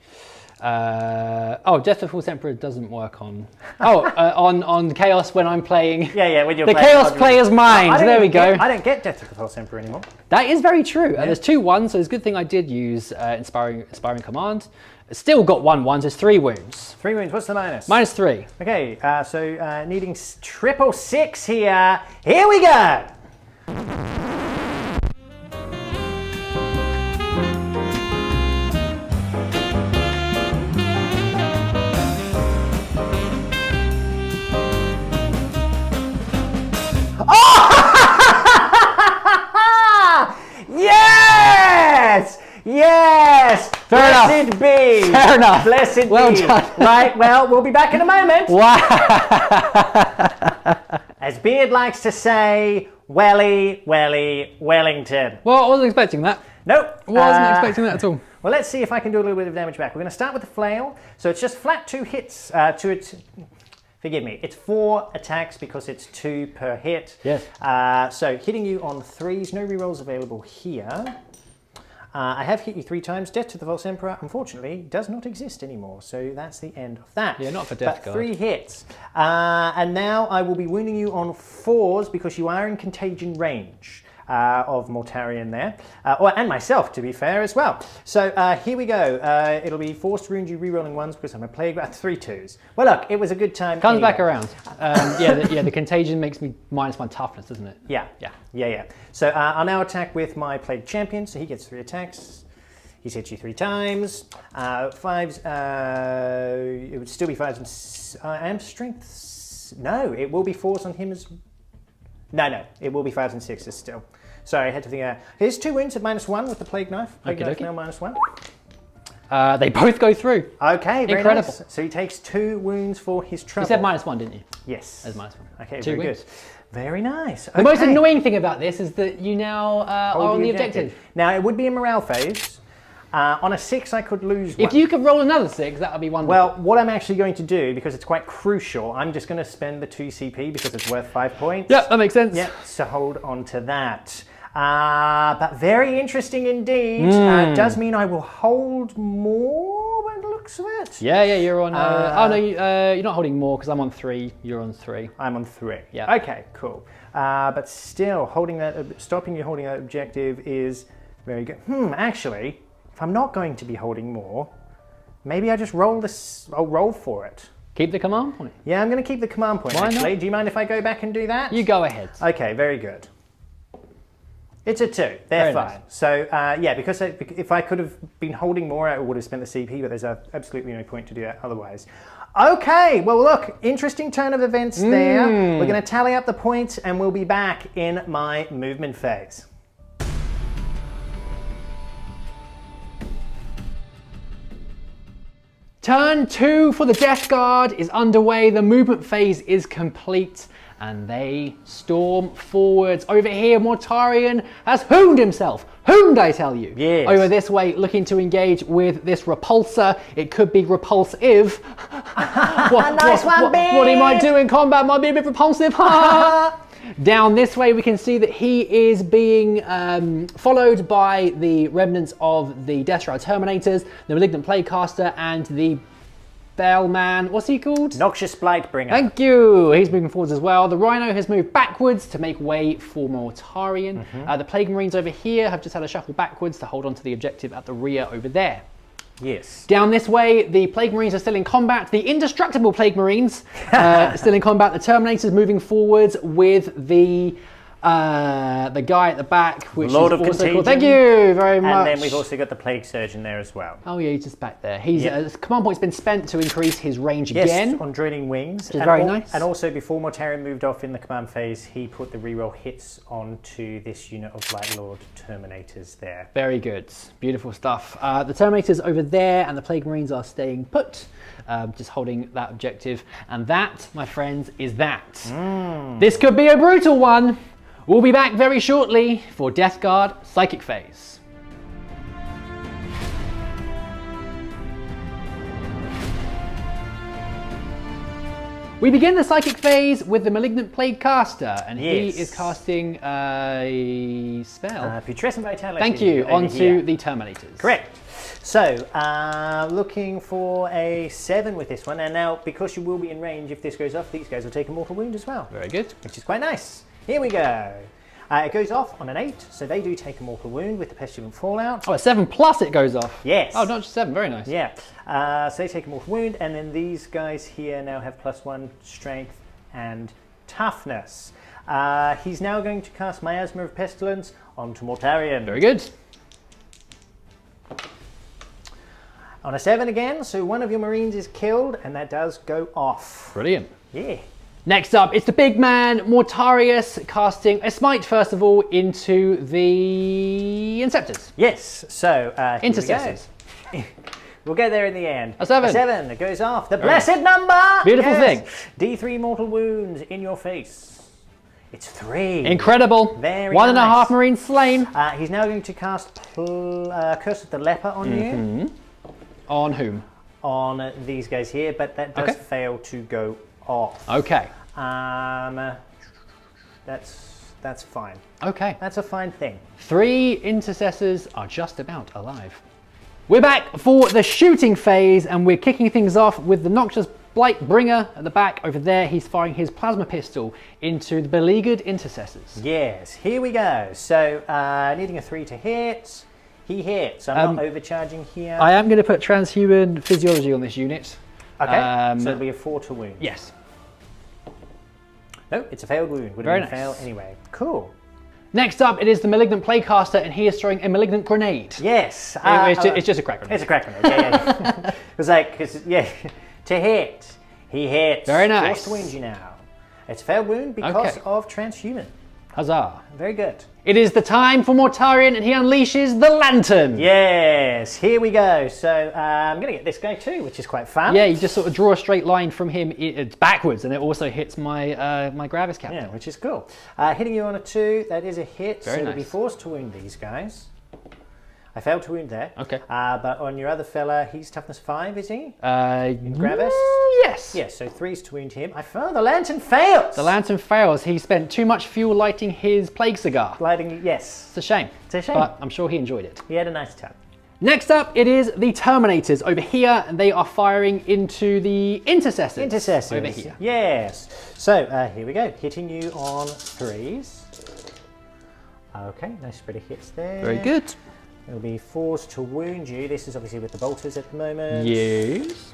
Death to False Emperor doesn't work on. On Chaos when I'm playing. Yeah, when you're the playing Chaos player's mind. There we go. I don't get Death to the False Emperor anymore. That is very true. There's 2 1s, so it's a good thing I did use Inspiring Command. Still got 1 1, so it's 3 wounds. 3 wounds, what's the minus? -3. Okay, so needing triple 6 here. Here we go! Yes! Yes! Fair enough. Blessed be! Fair enough. Blessed Well be! done. Right, well, we'll be back in a moment. Wow. As Beard likes to say, welly, Wellington. Well, I wasn't expecting that. Nope. Wasn't expecting that at all. Well, let's see if I can do a little bit of damage back. We're going to start with the Flail. So it's just flat 2 hits to its... Forgive me, it's 4 attacks because it's 2 per hit. Yes. So hitting you on 3s, no rerolls available here. I have hit you 3 times. Death to the False Emperor, unfortunately, does not exist anymore. So that's the end of that. Yeah, not for Death But Guard. 3 hits. And now I will be wounding you on 4s because you are in Contagion range of Mortarion there. And myself, to be fair, as well. So here we go. It'll be forced to wound you re-rolling 1s because I'm a plague at 3 2s. Well, look, it was a good time. Comes anyway. back around. The Contagion makes me minus 1 toughness, doesn't it? Yeah. So I'll now attack with my Plague Champion, so he gets 3 attacks. He's hit you 3 times. 5s, it would still be 5s and strengths. No, it will be 4s on him as... No, it will be 5s and 6s still. Sorry, I had to think. Here's 2 wounds at -1 with the Plague Knife. Plague Knife now -1. They both go through. Okay, very Incredible. nice. So he takes 2 wounds for his trouble. You said -1, didn't you? Yes. There's -1. Okay, 2 very wounds. good. Very nice. The most annoying thing about this is that you now are on the objective. Now, it would be a morale phase. On a 6, I could lose 1. If you could roll another 6, that would be wonderful. Well, what I'm actually going to do, because it's quite crucial, I'm just going to spend the 2 CP because it's worth 5 points. Yeah, that makes sense. Yep, so hold on to that. But very interesting indeed. Does mean I will hold more by the looks of it. Yeah, you're on... oh, no, you're not holding more because I'm on 3. You're on 3. I'm on 3. Yeah. Okay, cool. But still, stopping you holding that objective is very good. Actually, if I'm not going to be holding more, maybe I just roll this. I'll roll for it. Keep the command point. Yeah, I'm going to keep the command point. Why actually, not? do you mind if I go back and do that? You go ahead. Okay, very good. It's a 2. They're Very fine. nice. So yeah, because if I could have been holding more, I would have spent the CP. But there's absolutely no point to do that otherwise. Okay, well look, interesting turn of events there. We're going to tally up the points, and we'll be back in my movement phase. Turn 2 for the Death Guard is underway. The movement phase is complete and they storm forwards. Over here, Mortarion has hooned himself. Hooned, I tell you. Yes. Over this way, looking to engage with this repulsor. It could be repulsive. Nice one, B! What he might do in combat might be a bit repulsive. Down this way, we can see that he is being followed by the remnants of the Death Shroud Terminators, the Malignant Plaguecaster, and the Bellman. What's he called? Noxious Blightbringer. Thank you. He's moving forwards as well. The Rhino has moved backwards to make way for Mortarion. The Plague Marines over here have just had a shuffle backwards to hold on to the objective at the rear over there. Yes. Down this way, the Plague Marines are still in combat. The indestructible Plague Marines still in combat. The Terminators moving forwards with the guy at the back, which Lord is of also Contagion. called. Thank you very much. And then we've also got the Plague Surgeon there as well. Oh yeah, he's just back there. He's his command point's been spent to increase his range Yes, again. on Draining Wings. Which is very nice. And also, before Mortarion moved off in the command phase, he put the reroll hits onto this unit of Light Lord Terminators there. Very good. Beautiful stuff. The Terminators over there and the Plague Marines are staying put, just holding that objective. And that, my friends, is that. This could be a brutal one. We'll be back very shortly for Death Guard Psychic Phase. We begin the Psychic Phase with the Malignant Plaguecaster, and he is casting a spell. Putrescent Vitality. Thank you, over onto here. the Terminators. Correct. So, looking for a 7 with this one, and now because you will be in range, if this goes off, these guys will take a mortal wound as well. Very good. Which is quite nice. Here we go. It goes off on an 8, so they do take a mortal wound with the Pestilent Fallout. Oh, a 7+ it goes off. Yes. Oh, not just 7, very nice. Yeah. So they take a mortal wound, and then these guys here now have +1 strength and toughness. He's now going to cast Miasma of Pestilence onto Mortarion. Very good. On a 7 again, so one of your Marines is killed, and that does go off. Brilliant. Yeah. Next up, it's the big man, Mortarius, casting a smite, first of all, into the Inceptors. Yes, so Intercessors. We'll get there in the end. A 7. A 7, it goes off. The blessed number! Beautiful thing. D3 mortal wounds in your face. It's 3. Incredible. Very 1.5 nice. Marines slain. He's now going to cast Curse of the Leper on you. On whom? On these guys here, but that does fail to go off. Okay. That's fine. Okay. That's a fine thing. 3 intercessors are just about alive. We're back for the shooting phase, and we're kicking things off with the Noxious Blightbringer at the back over there. He's firing his plasma pistol into the beleaguered intercessors. Yes, here we go. So, needing a 3 to hit. He hits. I'm not overcharging here. I am going to put transhuman physiology on this unit. Okay, so it'll be a 4 to wound. Yes. No, it's a failed wound. Would have been a fail anyway. Cool. Next up, it is the Malignant Plaguecaster, and he is throwing a Malignant Grenade. Yes. It's just a crack grenade. It's a crack grenade, yeah. It was like, to hit. He hits. Very nice. Forced to wound you now. It's a failed wound because of transhuman. Huzzah. Very good. It is the time for Mortarion, and he unleashes the Lantern. Yes, here we go. So I'm going to get this guy too, which is quite fun. Yeah, you just sort of draw a straight line from him backwards, and it also hits my my Gravis Captain. Yeah, which is cool. Hitting you on a 2, that is a hit. Very so nice. to be forced to wound these guys. I failed to wound there. Okay. But on your other fella, he's toughness 5, is he? Gravis? Yes. Yes, so 3's to wound him. I found the lantern fails! The lantern fails. He spent too much fuel lighting his plague cigar. Lighting, yes. It's a shame. It's a shame. But I'm sure he enjoyed it. He had a nice time. Next up, it is the Terminators. Over here, they are firing into the Intercessors. Intercessors. Over here. Yes. So, here we go. Hitting you on 3s. Okay, nice spread of hits there. Very good. It'll be 4s to wound you. This is obviously with the bolters at the moment. Yes.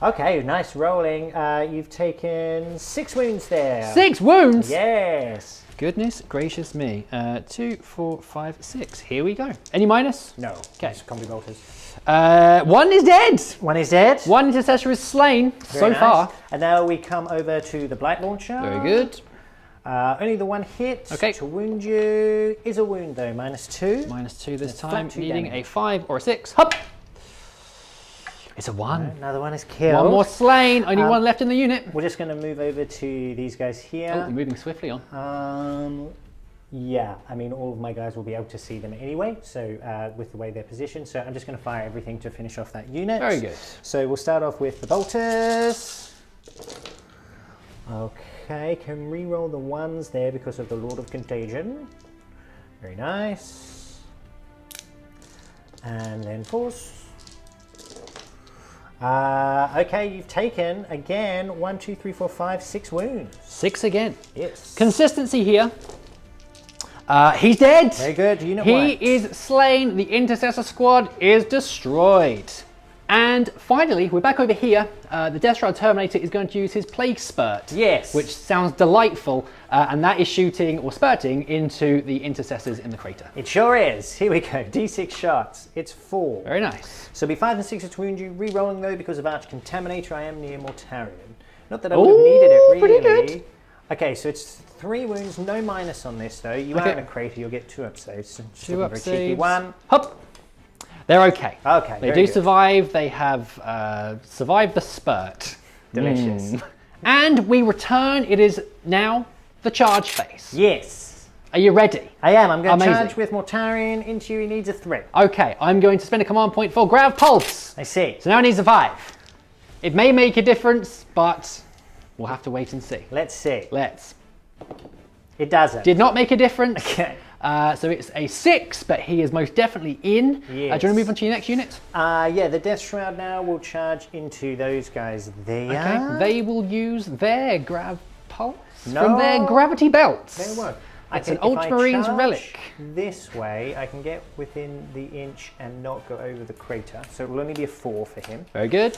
Okay, nice rolling. You've taken 6 wounds there. 6 wounds? Yes. Goodness gracious me. 2, 4, 5, 6. Here we go. Any minus? No. Okay. It's combi bolters. 1 is dead. 1 is dead. 1 Intercessor is slain Very nice. far. And now we come over to the Blight Launcher. Very good. Only the 1 hit to wound you is a wound though, -2. -2 this It's time, flat 2 needing damage. a 5 or a 6. Hup! It's a 1. Another 1 is killed. 1 more slain, only 1 left in the unit. We're just going to move over to these guys here. Oh, they're moving swiftly on. Yeah, I mean, all of my guys will be able to see them anyway, so with the way they're positioned. So I'm just going to fire everything to finish off that unit. Very good. So we'll start off with the bolters. Okay, can re-roll the 1s there because of the Lord of Contagion. Very nice. And then 4s. Okay, you've taken, again, 1, 2, 3, 4, 5, 6 wounds. 6 again. Yes. Consistency here. He's dead. Very good. Unit He 1. is slain. The Intercessor squad is destroyed. And finally, we're back over here. The Death Shroud Terminator is going to use his Plague Spurt. Yes. Which sounds delightful. And that is shooting or spurting into the Intercessors in the crater. It sure is. Here we go. D6 shots. It's 4. Very nice. So it'll be 5 and 6 to wound you. Re-rolling though because of Arch-Contaminator. I am near Mortarion. Not that I would have needed it really. Pretty good. Okay, so it's 3 wounds, no minus on this though. You are in a crater, you'll get 2 up saves. 2 up a cheeky saves. 1. Hup. They're okay. Okay, They very do good. survive. They have survived the spurt. Delicious. And we return. It is now the charge phase. Yes. Are you ready? I am. I'm going to Amazing. charge with Mortarion into you. He needs a 3. Okay, I'm going to spend a command point for Grav Pulse. I see. So now it needs a 5. It may make a difference, but we'll have to wait and see. Let's see. Let's. It doesn't. Did not make a difference. Okay. So it's a 6, but he is most definitely in. Yes. Do you want to move on to your next unit? Yeah, the Death Shroud now will charge into those guys there. Okay. They will use their Grav Pulse No. from their gravity belts. They won't. It's Okay, an Ultramarines if I charge relic. This way, I can get within the inch and not go over the crater. So it will only be a 4 for him. Very good.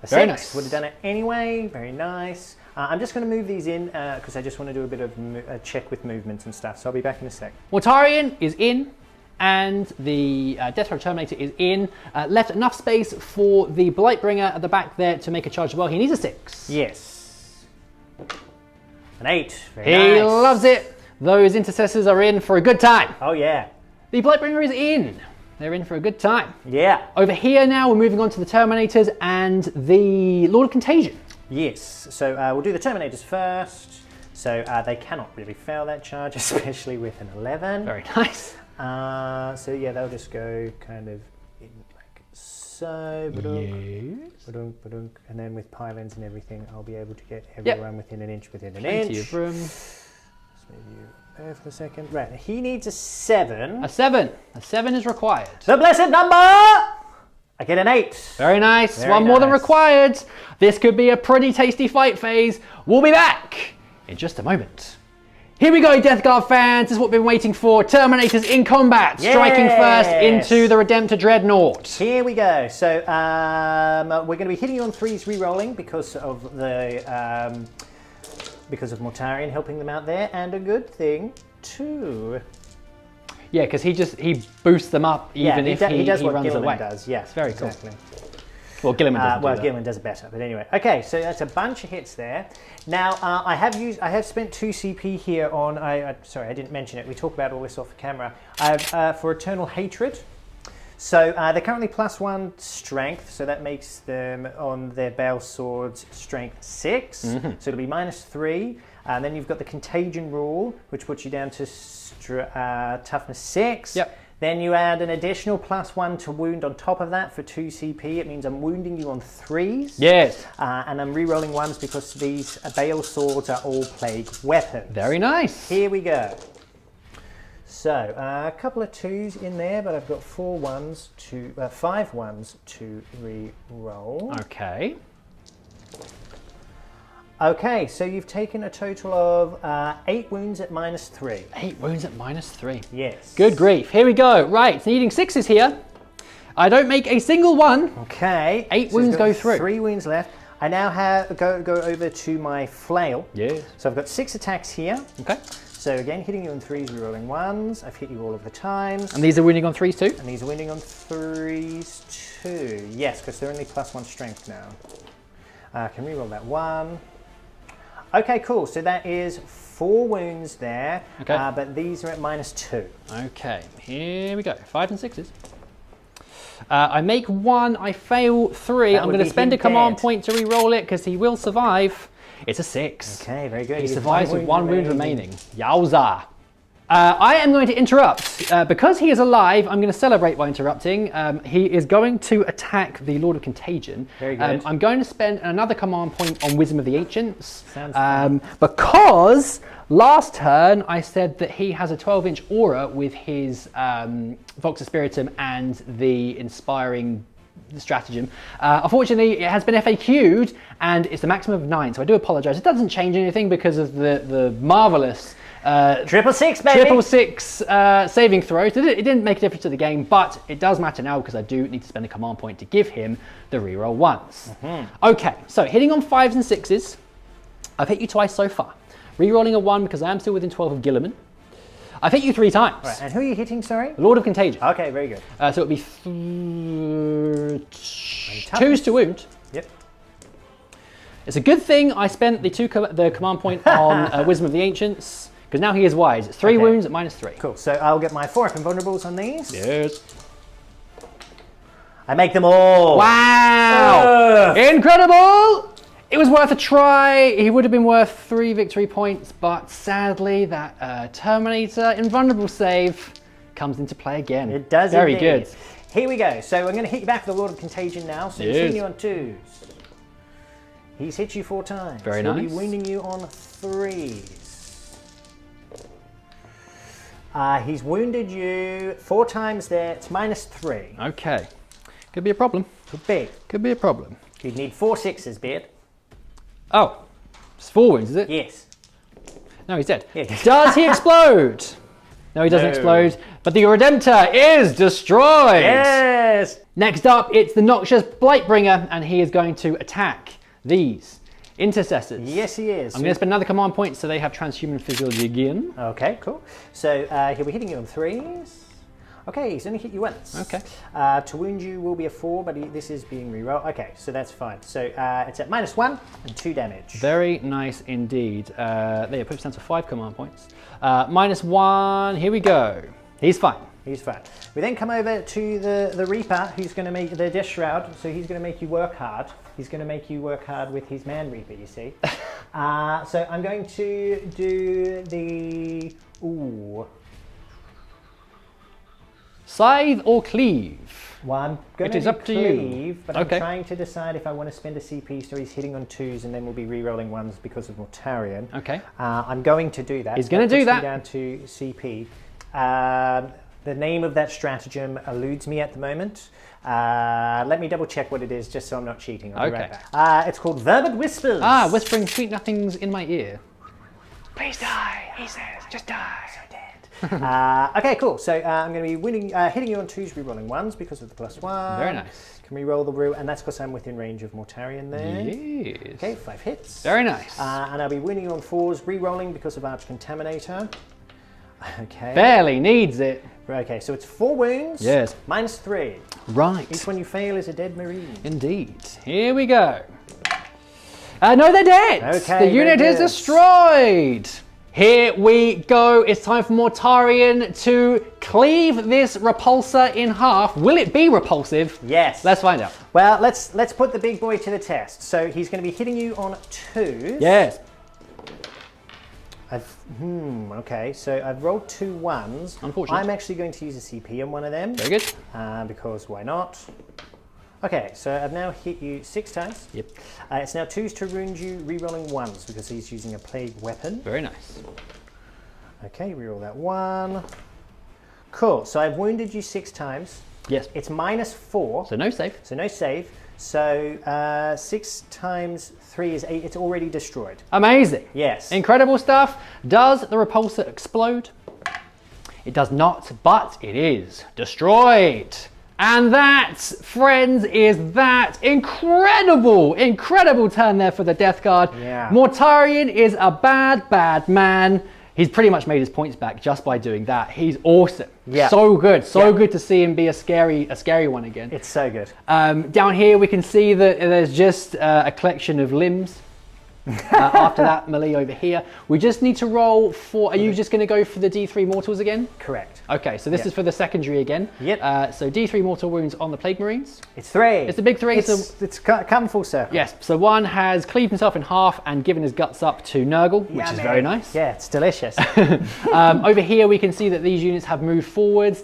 A Very 6 nice. would have done it anyway. Very nice. I'm just going to move these in because I just want to do a bit of a check with movements and stuff. So I'll be back in a sec. Mortarion is in, and the Death Shroud Terminator is in. Left enough space for the Blightbringer at the back there to make a charge as well. He needs a 6. Yes. An 8. Very He nice. loves it. Those Intercessors are in for a good time. Oh, yeah. The Blightbringer is in. They're in for a good time. Yeah. Over here now, we're moving on to the Terminators and the Lord of Contagion. Yes. So we'll do the Terminators first. So they cannot really fail that charge, especially with an 11. Very nice. So yeah, they'll just go kind of in like so. Ba-dunk, ba-dunk, ba-dunk. And then with pylons and everything, I'll be able to get everyone within an inch, Plenty of room. Let's move you there for a second. Right, he needs a 7. A 7. A 7 is required. The blessed number! I get an 8. Very nice. Very One more than nice. required. This could be a pretty tasty fight phase. We'll be back in just a moment. Here we go, Death Guard fans. This is what we've been waiting for. Terminators in combat. Striking first Yes. into the Redemptor Dreadnought. Here we go. So we're going to be hitting you on 3s re-rolling because of the because of Mortarion helping them out there, and a good thing too. Yeah, because he boosts them up even if he does what runs Gilliman away. does. Yes, It's very exactly. cool. Well, Gilliman doesn't do Well, that. Gilliman does it better, but anyway. Okay, so that's a bunch of hits there. Now I have spent 2 CP here on. Sorry, I didn't mention it. We talked about all this off camera. For Eternal Hatred. So they're currently +1 strength, so that makes them on their Bale Swords strength 6. So it'll be -3. And then you've got the Contagion rule, which puts you down to toughness 6. Yep. Then you add an additional +1 to wound on top of that for 2 CP. It means I'm wounding you on 3s. Yes. And I'm re-rolling 1s because these Bale swords are all plague weapons. Very nice. Here we go. So a couple of 2s in there, but I've got 5 1s to re-roll. Okay. Okay, so you've taken a total of 8 wounds at -3. 8 wounds at -3. Yes. Good grief. Here we go. Right, needing 6s here. I don't make a single one. Okay. 8 so wounds go through. 3 wounds left. I now have go over to my flail. Yeah. So I've got 6 attacks here. Okay. So again, hitting you on 3s, rerolling 1s. I've hit you all of the times. And these are wounding on 3s too? And these are wounding on 3s too. Yes, because they're only +1 strength now. Can reroll that 1. Okay, cool. So that is 4 wounds there. Okay. But these are at -2. Okay, here we go. 5 and 6s. I make 1, I fail 3. I'm going to spend a command point to re-roll it because he will survive. It's a 6. Okay, very good. He survives with 1 wound remaining. Yowza. I am going to interrupt. Because he is alive, I'm going to celebrate by interrupting. He is going to attack the Lord of Contagion. Very good. I'm going to spend another command point on Wisdom of the Ancients. Sounds fun. Because last turn I said that he has a 12-inch aura with his Vox Spiritum and the Inspiring Stratagem. Unfortunately, it has been FAQ'd and it's a maximum of 9, so I do apologise. It doesn't change anything because of the marvellous 666, baby! 666 saving throws. It didn't make a difference to the game, but it does matter now because I do need to spend a command point to give him the reroll 1s. Okay, so hitting on 5s and 6s. I've hit you twice so far. Rerolling a 1 because I am still within 12 of Guilliman. I've hit you 3 times. Right, and who are you hitting, sorry? Lord of Contagion. Okay, very good. So it'll be 2s to wound. Yep. It's a good thing I spent the command point on Wisdom of the Ancients, because now he is wise. It's 3 wounds at -3. Cool, so I'll get my 4 up invulnerables on these. Yes. I make them all. Wow! Incredible! It was worth a try. He would have been worth 3 victory points, but sadly that Terminator invulnerable save comes into play again. It does Very indeed. good. Here we go. So I'm going to hit you back with the Lord of Contagion now. So he's hitting you on 2s. He's hit you 4 times. Very He'll nice. be wounding you on 3s. He's wounded you 4 times there. It's -3. Okay. Could be a problem. Could be. Could be a problem. You'd need 4 6s, Beard. Oh, it's 4 wounds, is it? Yes. No, he's dead. Yeah. Does he explode? No, he doesn't explode. But the Redemptor is destroyed. Yes. Next up, it's the Noxious Blightbringer, and he is going to attack these intercessors. Yes, he is. I'm going to spend another command point so they have transhuman physiology again. Okay, cool. So he'll be hitting you on 3s. Okay, he's only hit you once. Okay. To wound you will be a 4, but this is being rerolled. Okay, so that's fine. So it's at -1 and 2 damage. Very nice indeed. There, puts down to 5 command points. -1, here we go. He's fine. He's fine. We then come over to the Reaper, who's going to make the Death Shroud, so he's going to make you work hard. He's going to make you work hard with his Manreaper, you see. So I'm going to do the... Ooh. Scythe or Cleave? Well, I'm going It is up to you. Cleave, but Okay. I'm trying to decide if I want to spend a CP so he's hitting on 2s and then we'll be re-rolling 1s because of Mortarion. Okay. I'm going to do that. He's going to do puts me that. down to CP. The name of that stratagem eludes me at the moment. Let me double check what it is just so I'm not cheating. I'll be right back. It's called Verbal Whispers. Ah, whispering sweet nothings in my ear. Please die, he says. Just die. So dead. Okay, cool. So I'm going to be hitting you on 2s, re-rolling 1s because of the +1. Very nice. Can we roll the root? And that's because I'm within range of Mortarion there. Yes. Okay, 5 hits. Very nice. And I'll be winning you on 4s, re-rolling because of Arch-Contaminator. Okay. Barely needs it. Okay, so it's 4 wounds. Yes. -3. Right. Each one you fail is a dead Marine. Indeed. Here we go. No, they're dead. Okay, the unit very is good. destroyed. Here we go. It's time for Mortarion to cleave this repulsor in half. Will it be repulsive? Yes. Let's find out. Well, let's put the big boy to the test. So he's going to be hitting you on 2s. Yes. Okay, so I've rolled 2 1s. Unfortunate. I'm actually going to use a CP on one of them. Very good. Because why not? Okay, so I've now hit you 6 times. Yep. It's now 2s to wound you, re-rolling 1s because he's using a plague weapon. Very nice. Okay, re-roll that 1. Cool, so I've wounded you 6 times. Yes. It's -4. So no save. So no save. So 6 times 3 is 8. It's already destroyed. Amazing. Yes. Incredible stuff. Does the repulsor explode? It does not, but it is destroyed. And that, friends, is that incredible turn there for the Death Guard. Yeah. Mortarion is a bad man. He's pretty much made his points back just by doing that. He's awesome. Yeah. So good. So good to see him be a scary one again. It's so good. Down here we can see that there's just a collection of limbs. After that, melee over here. We just need to roll for... Are you just going to go for the D3 mortals again? Correct. Okay, so this is for the secondary again. Yep. So D3 mortal wounds on the Plague Marines. It's 3. It's a big 3. It's come full circle. Yes, so one has cleaved himself in half and given his guts up to Nurgle, which is very nice. Yeah, it's delicious. Over here we can see that these units have moved forwards.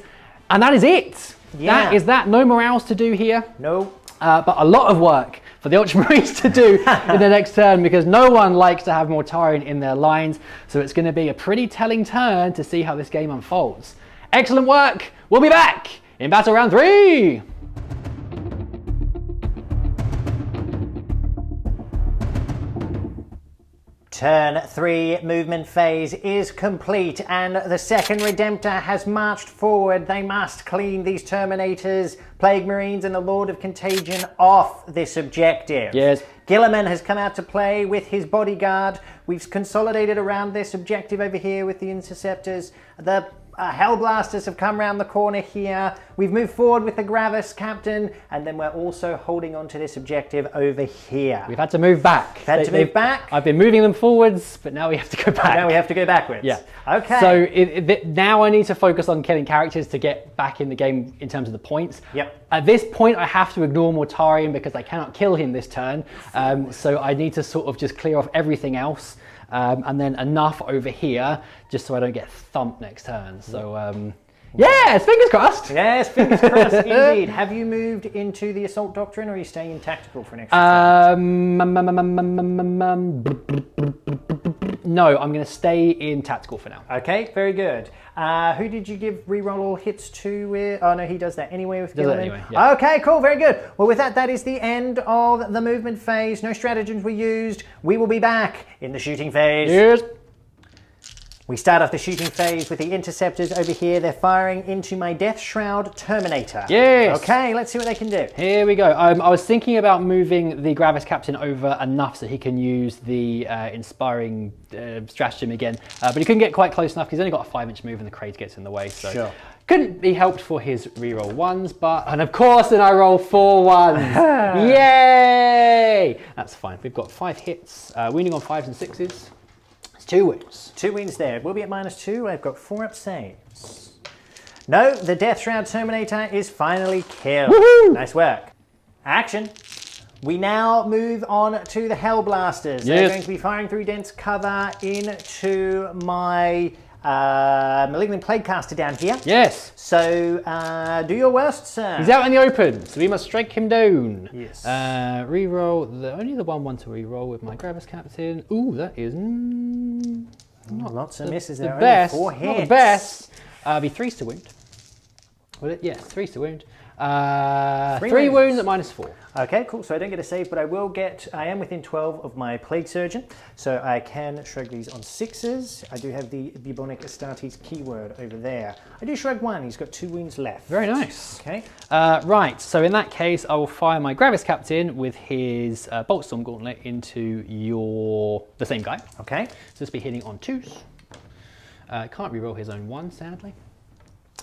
And that is it. Yeah. That is that. No morales to do here. No. But a lot of work for the Ultramarines to do in the next turn because no one likes to have Mortarion in their lines. So it's going to be a pretty telling turn to see how this game unfolds. Excellent work. We'll be back in battle round 3. Turn 3 movement phase is complete and the second Redemptor has marched forward. They must clean these Terminators, Plague Marines and the Lord of Contagion off this objective. Yes. Gilliman has come out to play with his bodyguard. We've consolidated around this objective over here with the Interceptors. The Hellblasters have come around the corner here. We've moved forward with the Gravis captain, and then we're also holding on to this objective over here. We've had to move back. Back. I've been moving them forwards, but now we have to go back. Now we have to go backwards. Yeah. Okay. So now I need to focus on killing characters to get back in the game in terms of the points. Yep. At this point, I have to ignore Mortarion because I cannot kill him this turn. So I need to sort of just clear off everything else. And then enough over here just so I don't get thumped next turn. So, yes, fingers crossed. Yes, fingers crossed indeed. Have you moved into the Assault Doctrine or are you staying in Tactical for an extra turn? No, I'm going to stay in Tactical for now. Okay, very good. Who did you give reroll all hits to with? Oh no, he does that anyway with Gilliman. Anyway, yeah. Okay, cool, very good. Well, with that, that is the end of the movement phase. No stratagems were used. We will be back in the shooting phase. Yes. We start off the shooting phase with the Interceptors over here. They're firing into my Death Shroud Terminator. Yes. Okay, let's see what they can do. Here we go. I was thinking about moving the Gravis Captain over enough so he can use the Inspiring Stratagem again. But he couldn't get quite close enough because he's only got a 5-inch move and the Crate gets in the way. So sure. Couldn't be helped for his reroll 1s, and of course then I roll 4 1s. Yay! That's fine. We've got 5 hits, wounding on 5s and 6s. 2 wounds. 2 wounds there. We'll be at -2. I've got 4 up saves. No, the Death Shroud Terminator is finally killed. Woohoo! Nice work. Action. We now move on to the Hellblasters. Yes. They're going to be firing through dense cover into my Malignant Plaguecaster down here. Yes. So do your worst, sir. He's out in the open, so we must strike him down. Yes. Reroll only the 1/1 to reroll with my Gravis Captain. Ooh, that is lots of misses there. The best. Only 4 hits. Not the best. Be 3s to wound. Will it? Yes, 3s to wound. 3 wounds at -4. Okay, cool. So I don't get a save, but I will get. I am within 12 of my Plague Surgeon, so I can shrug these on 6s. I do have the Bubonic Astartes keyword over there. I do shrug 1. He's got 2 wounds left. Very nice. Okay. Right. So in that case, I will fire my Gravis Captain with his Boltstorm Gauntlet into the same guy. Okay. So this will be hitting on 2s. Can't reroll his own 1, sadly.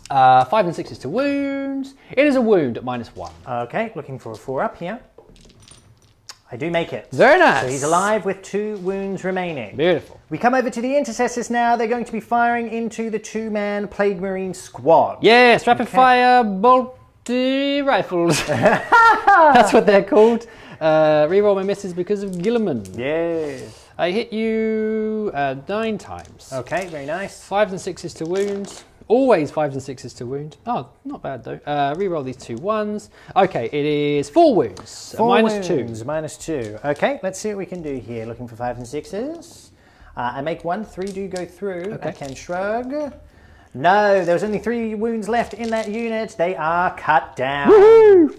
5 and 6s to wounds. It is a wound at -1. Okay, looking for a 4 up here. I do make it. Very nice. So he's alive with 2 wounds remaining. Beautiful. We come over to the Intercessors now. They're going to be firing into the 2-man Plague Marine squad. Yes, rapid fire bolty rifles. That's what they're called. Reroll my misses because of Gilliman. Yes. I hit you 9 times. Okay, very nice. 5s and 6s to wound. Always 5s and 6s to wound. Oh, not bad though. Reroll these 2 1s. Okay, it is 4 wounds. 4 -2. wounds, -2. Okay, let's see what we can do here. Looking for 5s and 6s. I make 1, 3 do go through. Okay. I can shrug. No, there was only 3 wounds left in that unit. They are cut down. Woohoo!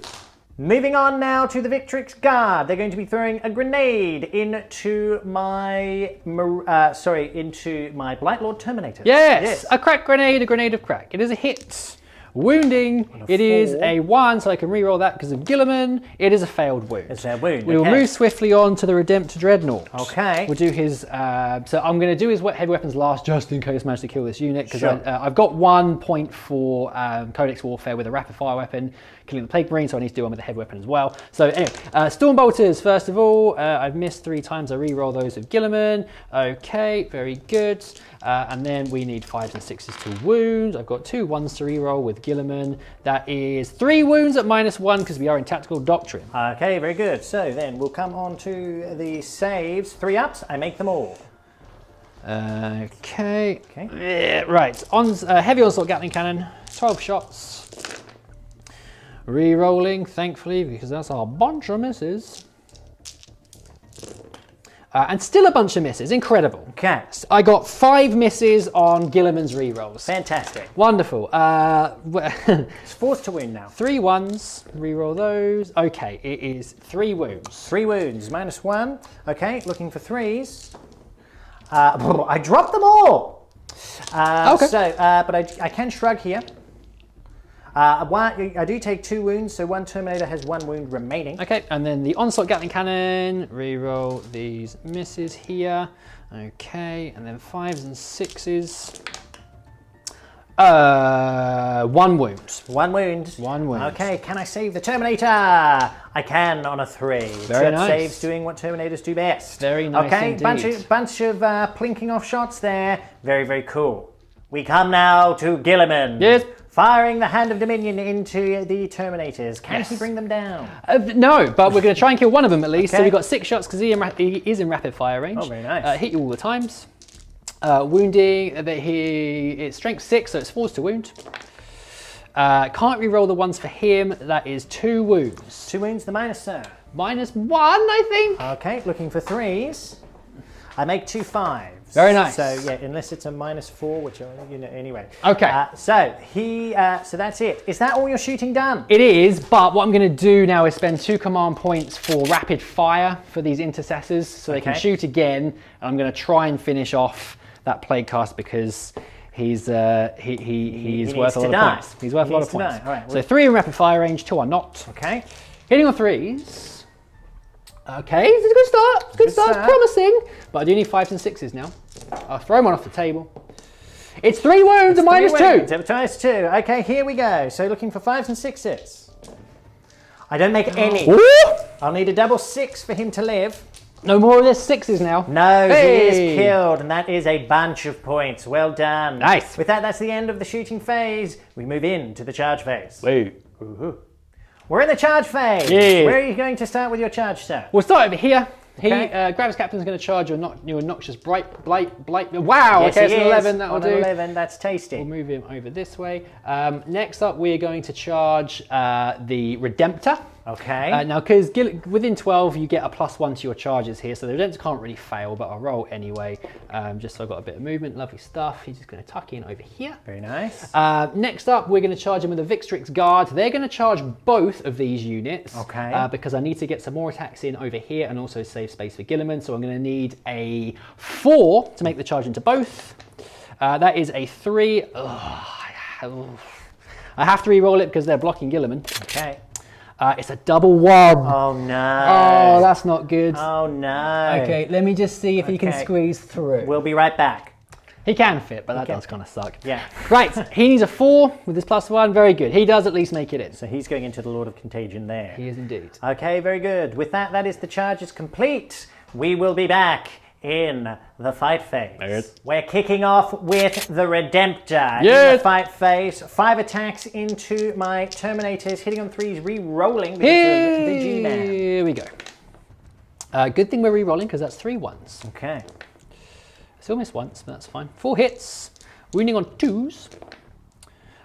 Moving on now to the Victrix Guard. They're going to be throwing a grenade into my, into my Blightlord Terminator. Yes, a crack grenade, a grenade of crack. It is a hit. Wounding, it is a 1, so I can reroll that because of Guilliman. It is a failed wound. It's a wound, We will move swiftly on to the Redemptor Dreadnought. Okay. We'll do his, so I'm going to do his heavy weapons last just in case I manage to kill this unit because Sure. I've got 1 point for Codex Warfare with a rapid fire weapon, killing the Plague Marine, so I need to do one with the heavy weapon as well. So anyway, Stormbolters, first of all, I've missed 3 times, I reroll those with Guilliman. Okay, very good. And then we need 5s and 6s to wound. I've got 2 1s to reroll with Guilliman. That is 3 wounds at -1 because we are in Tactical Doctrine. Okay, very good. So then we'll come on to the saves. 3 ups, I make them all. Okay. Yeah, right. Heavy onslaught Gatling cannon, 12 shots. Re-rolling, thankfully, because that's a bunch of misses. And still a bunch of misses. Incredible. Okay. I got 5 misses on Guilliman's re-rolls. Fantastic. Wonderful. It's forced to wound now. 3 1s. Re-roll those. Okay, it is 3 wounds. 3 wounds, -1. Okay, looking for 3s. I dropped them all. Okay. So, but I can shrug here. I do take 2 wounds, so 1 Terminator has 1 wound remaining. Okay, and then the onslaught Gatling cannon. Re-roll these misses here. Okay, and then 5s and 6s. 1 wound. 1 wound. 1 wound. Okay, can I save the Terminator? I can on a 3. Very nice. Saves doing what Terminators do best. Very nice Okay, indeed. bunch of plinking off shots there. Very, very cool. We come now to Guilliman. Yes. Firing the Hand of Dominion into the Terminators. Can he bring them down? No, but we're going to try and kill one of them at least. So Okay. we've got 6 shots because he is in rapid fire range. Oh, very nice. Hit you all the times. Wounding, it's strength 6, so it's 4s to wound. Can't re-roll the ones for him. That is 2 wounds. 2 wounds, the minus, sir. -1, I think. Okay, looking for 3s. I make 2 5s. Very nice. So yeah, unless it's a -4, which anyway. Okay. So that's it. Is that all your shooting done? It is, but what I'm going to do now is spend 2 command points for rapid fire for these intercessors, so they can Okay. shoot again. And I'm going to try and finish off that Plaguecaster because he's needs worth a to lot die. of points. He's worth a lot of He needs to points. die. All right, So 3 in rapid fire range, 2 are not. Okay. Hitting on 3s. Okay, this is a good start. Good start. start. Promising. But I do need 5s and 6s now. I'll throw them off the table. It's 3 wounds and -2. -2. Okay, here we go. So looking for 5s and 6s. I don't make any. Ooh! I'll need a double 6 for him to live. No more of this 6s now. No, Hey! he is killed, and that is a bunch of points. Well done. Nice. With that, that's the end of the shooting phase. We move into the charge phase. Woo. We're in the charge phase. Yeah. Where are you going to start with your charge, sir? We'll start over here. He, Okay. Gravis Captain's going to charge your obnoxious blight. Wow, Yes, okay, he it's an is. 11, that'll On do. an 11, that's tasty. We'll move him over this way. Next up, we're going to charge the Redemptor. Okay. Now, because within 12, you get a +1 to your charges here, so the Redemptor can't really fail, but I'll roll anyway, just so I've got a bit of movement. Lovely stuff. He's just going to tuck in over here. Very nice. Next up, we're going to charge him with a Victrix Guard. They're going to charge both of these units. Okay. Because I need to get some more attacks in over here and also save space for Guilliman. So I'm going to need a 4 to make the charge into both. That is a 3. I have to re-roll it because they're blocking Guilliman. Okay. It's a double 1. Oh no. Oh, that's not good. Oh no. Okay, let me just see if he can Okay. squeeze through. We'll be right back. He can fit, but that does kind of suck. Yeah. Right, he needs a 4 with his +1. Very good. He does at least make it in. So he's going into the Lord of Contagion there. He is indeed. Okay, very good. With that, that is the charge is complete. We will be back in the fight phase. Yes. We're kicking off with the Redemptor. In Yes. the fight phase, 5 attacks into my Terminators, hitting on 3s, re-rolling because of the G-Man. Here we go. Good thing we're re-rolling because that's 3 ones. Okay. Still missed once, but that's fine. 4 hits. Wounding on 2s.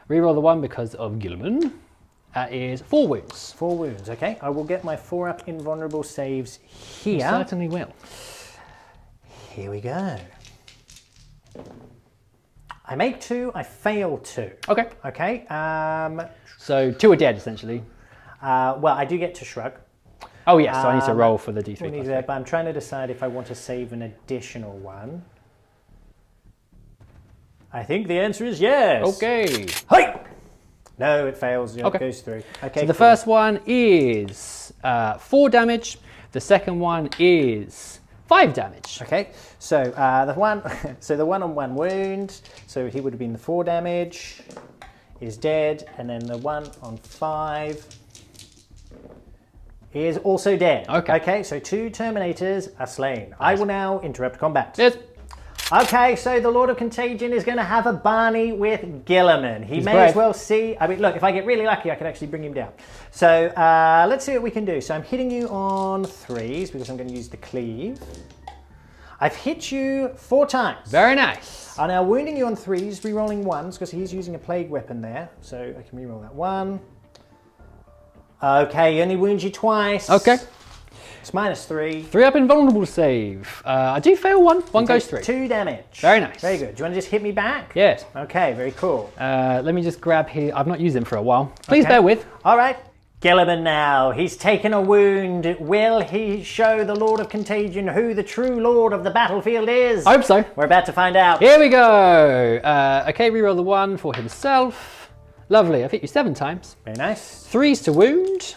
Reroll the 1 because of Guilliman. That is 4 wounds. 4 wounds, okay. I will get my 4-up invulnerable saves here. You certainly will. Here we go. I make 2, I fail 2. Okay. Okay. So 2 are dead, essentially. Well, I do get to shrug. Oh, yes, so I need to roll for the D3. Need that, but I'm trying to decide if I want to save an additional one. I think the answer is yes. Okay. Hey! No, it fails. It Okay. goes through. Okay. So the first one is 4 damage. The second one is 5 damage. Okay. So the one, so the 1 on 1 wound. So he would have been the 4 damage. Is dead, and then the 1 on 5 is also dead. Okay. Okay. So 2 Terminators are slain. Nice. I will now interrupt combat. Yes. Okay, so the Lord of Contagion is going to have a Barney with Guilliman. He's may brave. As well see... I mean, look, if I get really lucky, I can actually bring him down. So let's see what we can do. So I'm hitting you on 3s because I'm going to use the cleave. I've hit you 4 times. Very nice. I'm now wounding you on 3s, re-rolling 1s because he's using a plague weapon there. So I can re-roll that 1. Okay, he only wounds you twice. Okay. It's -3. 3-up invulnerable save. I do fail 1. 1 goes through. 2 damage. Very nice. Very good. Do you want to just hit me back? Yes. Okay, very cool. Let me just grab here. I've not used him for a while. Please Okay. bear with. All right. Guilliman now. He's taken a wound. Will he show the Lord of Contagion who the true Lord of the battlefield is? I hope so. We're about to find out. Here we go. Okay, reroll the 1 for himself. Lovely. I've hit you 7 times. Very nice. 3s to wound.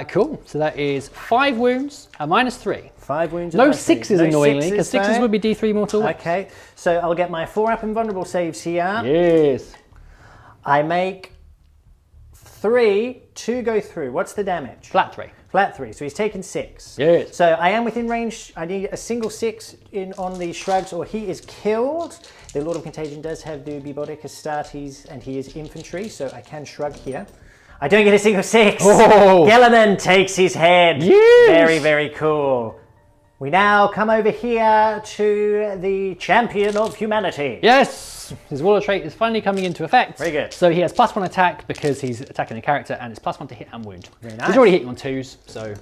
Cool. So that is 5 wounds, a -3. 5 wounds. No -3. 6s, annoyingly, because 6s would be D3 mortal. Okay, so I'll get my 4-up invulnerable saves here. Yes. I make 3, 2 go through. What's the damage? Flat 3. Flat 3, so he's taken 6. Yes. So I am within range. I need a single 6 in on the shrugs or he is killed. The Lord of Contagion does have the Bubonic Astartes and he is infantry, so I can shrug here. I don't get a single 6. Oh. Guilliman takes his head. Yes. Very, very cool. We now come over here to the champion of humanity. Yes. His Warlord trait is finally coming into effect. Very good. So he has +1 attack because he's attacking a character, and it's +1 to hit and wound. Very nice. He's already hit you on 2s, so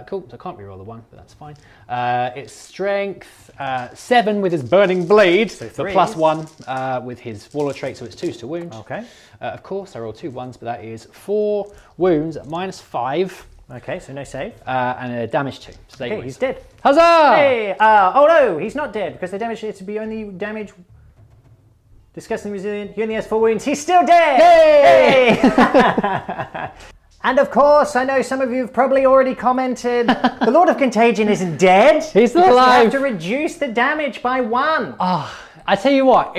cool. So I can't reroll the 1, but that's fine. It's strength 7 with his burning blade, so but +1 with his Warlord trait, so it's 2s to wound. Okay. Of course, I roll 2 1s, but that is 4 wounds at -5. Okay, so no save. And a damage 2. So Okay, he's dead. Huzzah! Hey, oh no, he's not dead because the damage is to be only damage. Disgustingly resilient. He only has 4 wounds. He's still dead. Hey! And of course, I know some of you have probably already commented, the Lord of Contagion isn't dead. He's still alive. You have to reduce the damage by 1. Oh, I tell you what,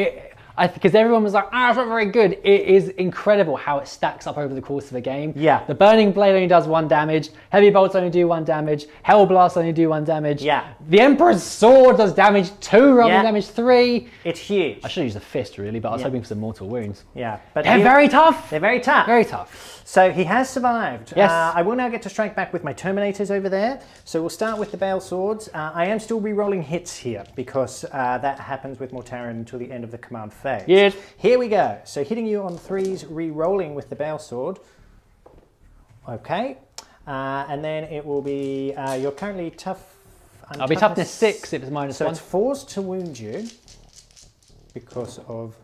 because everyone was like, it's not very good. It is incredible how it stacks up over the course of a game. Yeah. The Burning Blade only does 1 damage. Heavy Bolts only do 1 damage. Hell Blast only do 1 damage. Yeah. The Emperor's Sword does damage 2 rather than damage 3. It's huge. I should have used a fist really, but I was hoping for some mortal wounds. Yeah. But They're very tough. They're very tough. Very tough. So he has survived. Yes. I will now get to strike back with my Terminators over there. So we'll start with the Bale Swords. I am still re-rolling hits here because that happens with Mortarion until the end of the command phase. Yes. Here we go. So hitting you on 3s, re-rolling with the Bale Sword. Okay. And then it will be, you're currently tough. I'll be toughness 6 if it's -1. So it's 4s to wound you because of...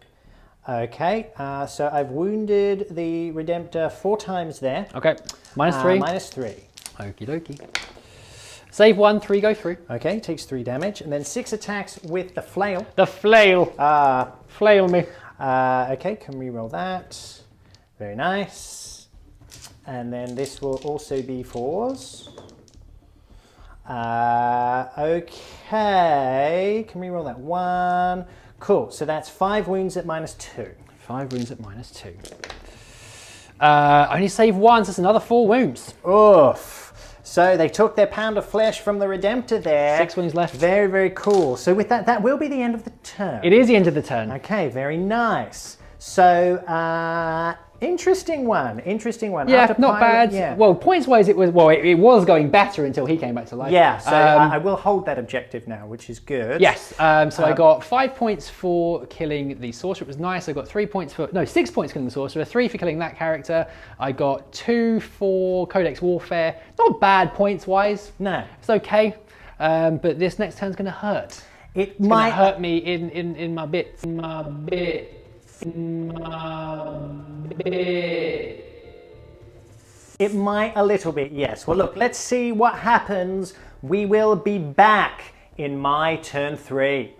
Okay, so I've wounded the Redemptor 4 times there. Okay, -3. -3. Okie dokie. Save 1, 3 go through. Okay, takes 3 damage, and then 6 attacks with the Flail. The Flail. Flail me. Okay, can re-roll that. Very nice. And then this will also be 4s. Okay, can re-roll that 1. Cool, so that's 5 wounds at -2. 5 wounds at -2. Only save 1, so that's another 4 wounds. Oof. So they took their pound of flesh from the Redemptor there. 6 wounds left. Very, very cool. So with that, that will be the end of the turn. It is the end of the turn. Okay, very nice. So Interesting one. Interesting one. Yeah, After not Pirate- bad. Yeah. Well, points-wise, it was going better until he came back to life. Yeah, so I will hold that objective now, which is good. Yes, so I got 5 points for killing the sorcerer. It was nice. I got 6 points killing the sorcerer, 3 for killing that character. I got 2 for Codex Warfare. Not bad points-wise. No. It's okay, but this next turn's going to hurt. It Might might hurt me in my bits. It might a little bit, yes. Well, look, let's see what happens. We will be back in my turn 3.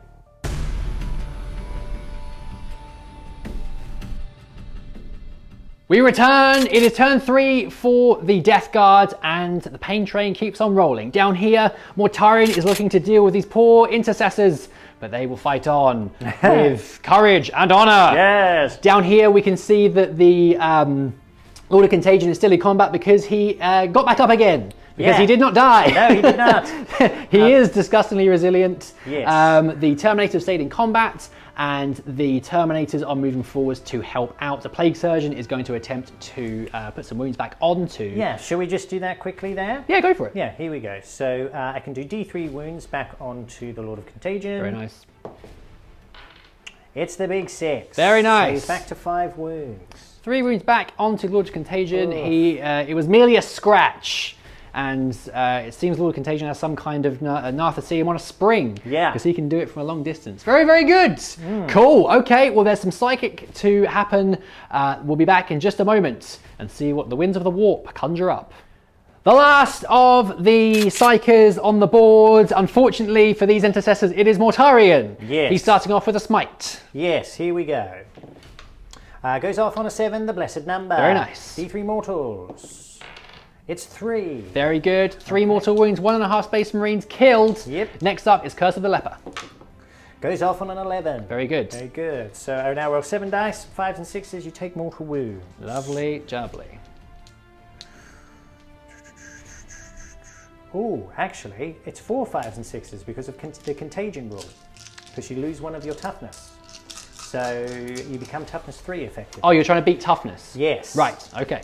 We return. It is turn 3 for the Death Guard, and the pain train keeps on rolling. Down here, Mortarion is looking to deal with these poor intercessors, but they will fight on with courage and honor. Yes. Down here, we can see that the Lord of Contagion is still in combat because he got back up again. Because he did not die. No, he did not. He is disgustingly resilient. Yes. The Terminators stayed in combat, and the Terminators are moving forwards to help out. The Plague Surgeon is going to attempt to put some wounds back onto. Yeah, shall we just do that quickly there? Yeah, go for it. Yeah, here we go. So I can do D3 wounds back onto the Lord of Contagion. Very nice. It's the big 6. Very nice. So he's back to 5 wounds. 3 wounds back onto Lord of Contagion. It was merely a scratch. And it seems Lord of Contagion has some kind of Narthecium on a spring. Yeah. Because he can do it from a long distance. Very, very good. Cool. Okay, well, there's some Psychic to happen. We'll be back in just a moment and see what the Winds of the Warp conjure up. The last of the Psychers on the board. Unfortunately for these intercessors, it is Mortarion. Yes. He's starting off with a Smite. Yes, here we go. Goes off on a 7, the blessed number. Very nice. D3 mortals. It's 3. Very good. 3 mortal wounds, 1.5 Space Marines killed. Yep. Next up is Curse of the Leper. Goes off on an 11. Very good. Very good. So I now roll 7 dice, 5s and 6s, you take mortal wounds. Lovely jubbly. Oh, actually, it's 4 5s and 6s because of the contagion rule. Because you lose one of your toughness. So you become toughness 3 effectively. Oh, you're trying to beat toughness? Yes. Right, okay.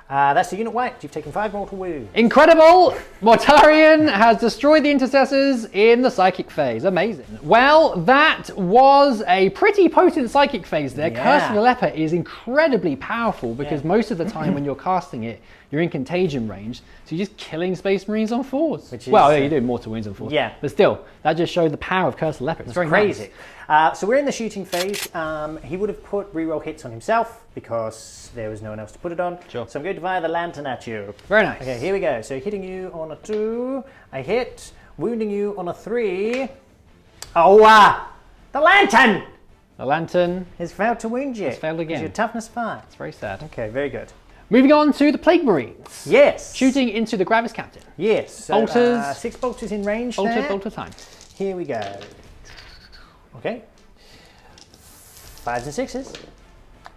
That's the unit wiped. You've taken 5 mortal wounds. Incredible! Mortarion has destroyed the intercessors in the psychic phase. Amazing. Well, that was a pretty potent psychic phase there. Yeah. Curse of the Leper is incredibly powerful because most of the time when you're casting it, you're in contagion range, so you're just killing Space Marines on 4s. Which is, well, yeah, you're doing mortal wounds on 4s. Yeah. But still, that just showed the power of Curse of the Leper. It's very Crazy. nice. So we're in the shooting phase. He would have put reroll hits on himself because there was no one else to put it on. Sure. So I'm going to fire the lantern at you. Very nice. Okay, here we go. So hitting you on a 2, I hit. Wounding you on a 3. Oh, the lantern The lantern has failed to wound you. has failed again. Because your toughness 5. It's very sad. Okay, very good. Moving on to the Plague Marines. Yes. Shooting into the Gravis Captain. Yes. So, Bolters. 6 bolters in range Bolter, there. bolter time. Here we go. Okay. 5s and 6s.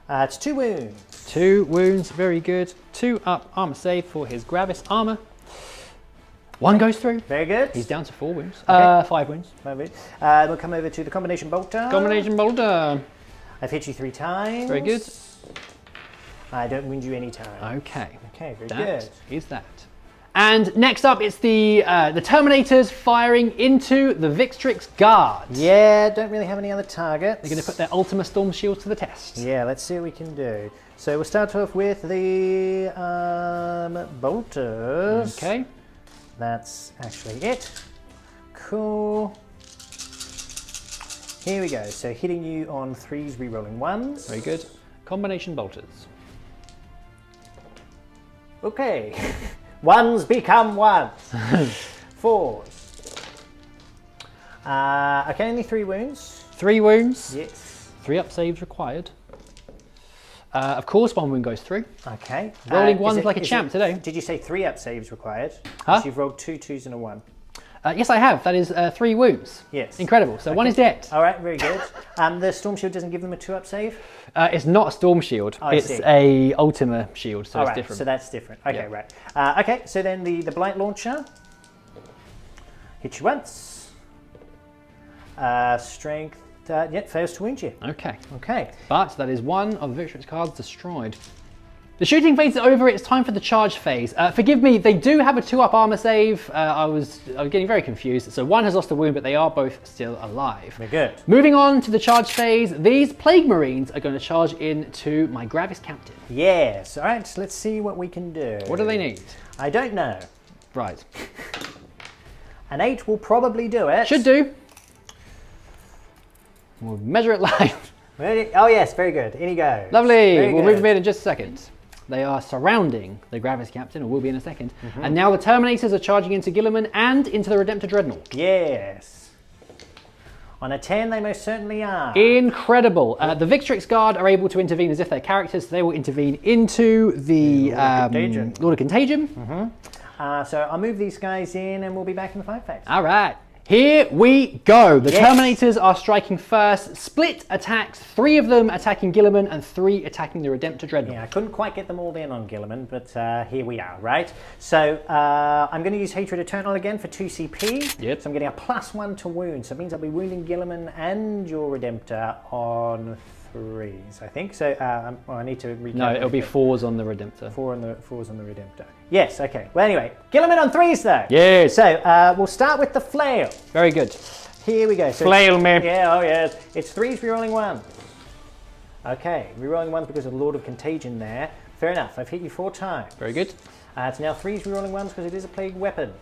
It's 2 wounds. 2 wounds, very good. 2 up, armor save for his Gravis armor. 1 goes through. Very good. He's down to 4 wounds. Okay. 5 wounds. We'll come over to the combination bolter. Combination bolter. I've hit you 3 times. Very good. I don't wound you any time. Okay. Okay, very That good. is that. And next up, it's the Terminators firing into the Vixtrix Guard. Yeah, don't really have any other targets. They're going to put their Ultima Storm Shields to the test. Yeah, let's see what we can do. So we'll start off with the bolters. Okay. That's actually it. Cool. Here we go. So hitting you on 3s, rerolling 1s. Very good. Combination bolters. Okay. 1s become 1s. 4s. Okay, only 3 wounds. 3 wounds. Yes. 3 up saves required. Of course, 1 wound goes through. Okay. Rolling 1s like a champ today. Did you say 3 up saves required? Huh? Because you've rolled 2 2s and a 1. Yes, I have. That is 3 wounds. Yes. Incredible. So 1 is dead. All right, very good. The Storm Shield doesn't give them a 2 up save? It's not a Storm Shield. I It's see. a Ultima Shield, so All it's right, different. so that's different. Okay, Yeah. right. Okay, so then the Blight Launcher. Hit you once. Strength yet fails to wound you. Okay. Okay. But that is one of the Victrix cards destroyed. The shooting phase is over, it's time for the charge phase. Forgive me, they do have a 2-up armor save. I was getting very confused. So one has lost a wound, but they are both still alive. They're good. Moving on to the charge phase, these Plague Marines are going to charge into my Gravis Captain. Yes. All right, so let's see what we can do. What do they need? I don't know. Right. An 8 will probably do it. Should do. We'll measure it live. Ready? Oh yes, very good. In he goes. Lovely. Very We'll good. move him in just a second. They are surrounding the Gravis Captain, or will be in a second. And now the Terminators are charging into Guilliman and into the Redemptor Dreadnought. Yes. On a 10, they most certainly are. Incredible. The Victrix Guard are able to intervene as if they're characters. So they will intervene into the Lord of Contagion. So I'll move these guys in and we'll be back in the fight phase. All right. Here we go. The Yes. Terminators are striking first. Split attacks. 3 of them attacking Guilliman and 3 attacking the Redemptor Dreadnought. Yeah, I couldn't quite get them all in on Guilliman, but here we are, right? So I'm going to use Hatred Eternal again for 2 CP. Yep. So I'm getting a +1 to wound. So it means I'll be wounding Guilliman and your Redemptor on 3s, I think. So I need to recap. No, it'll be 4s on the Redemptor. 4s on the Redemptor. Yes, okay. Well, anyway, Guilliman on 3s though. Yes. So we'll start with the Flail. Very good. Here we go. So Flail me. Yeah, oh yes. It's 3s rerolling 1. Okay, rerolling 1 because of Lord of Contagion there. Fair enough. I've hit you 4 times. Very good. It's now 3s rerolling 1s because it is a plague weapon.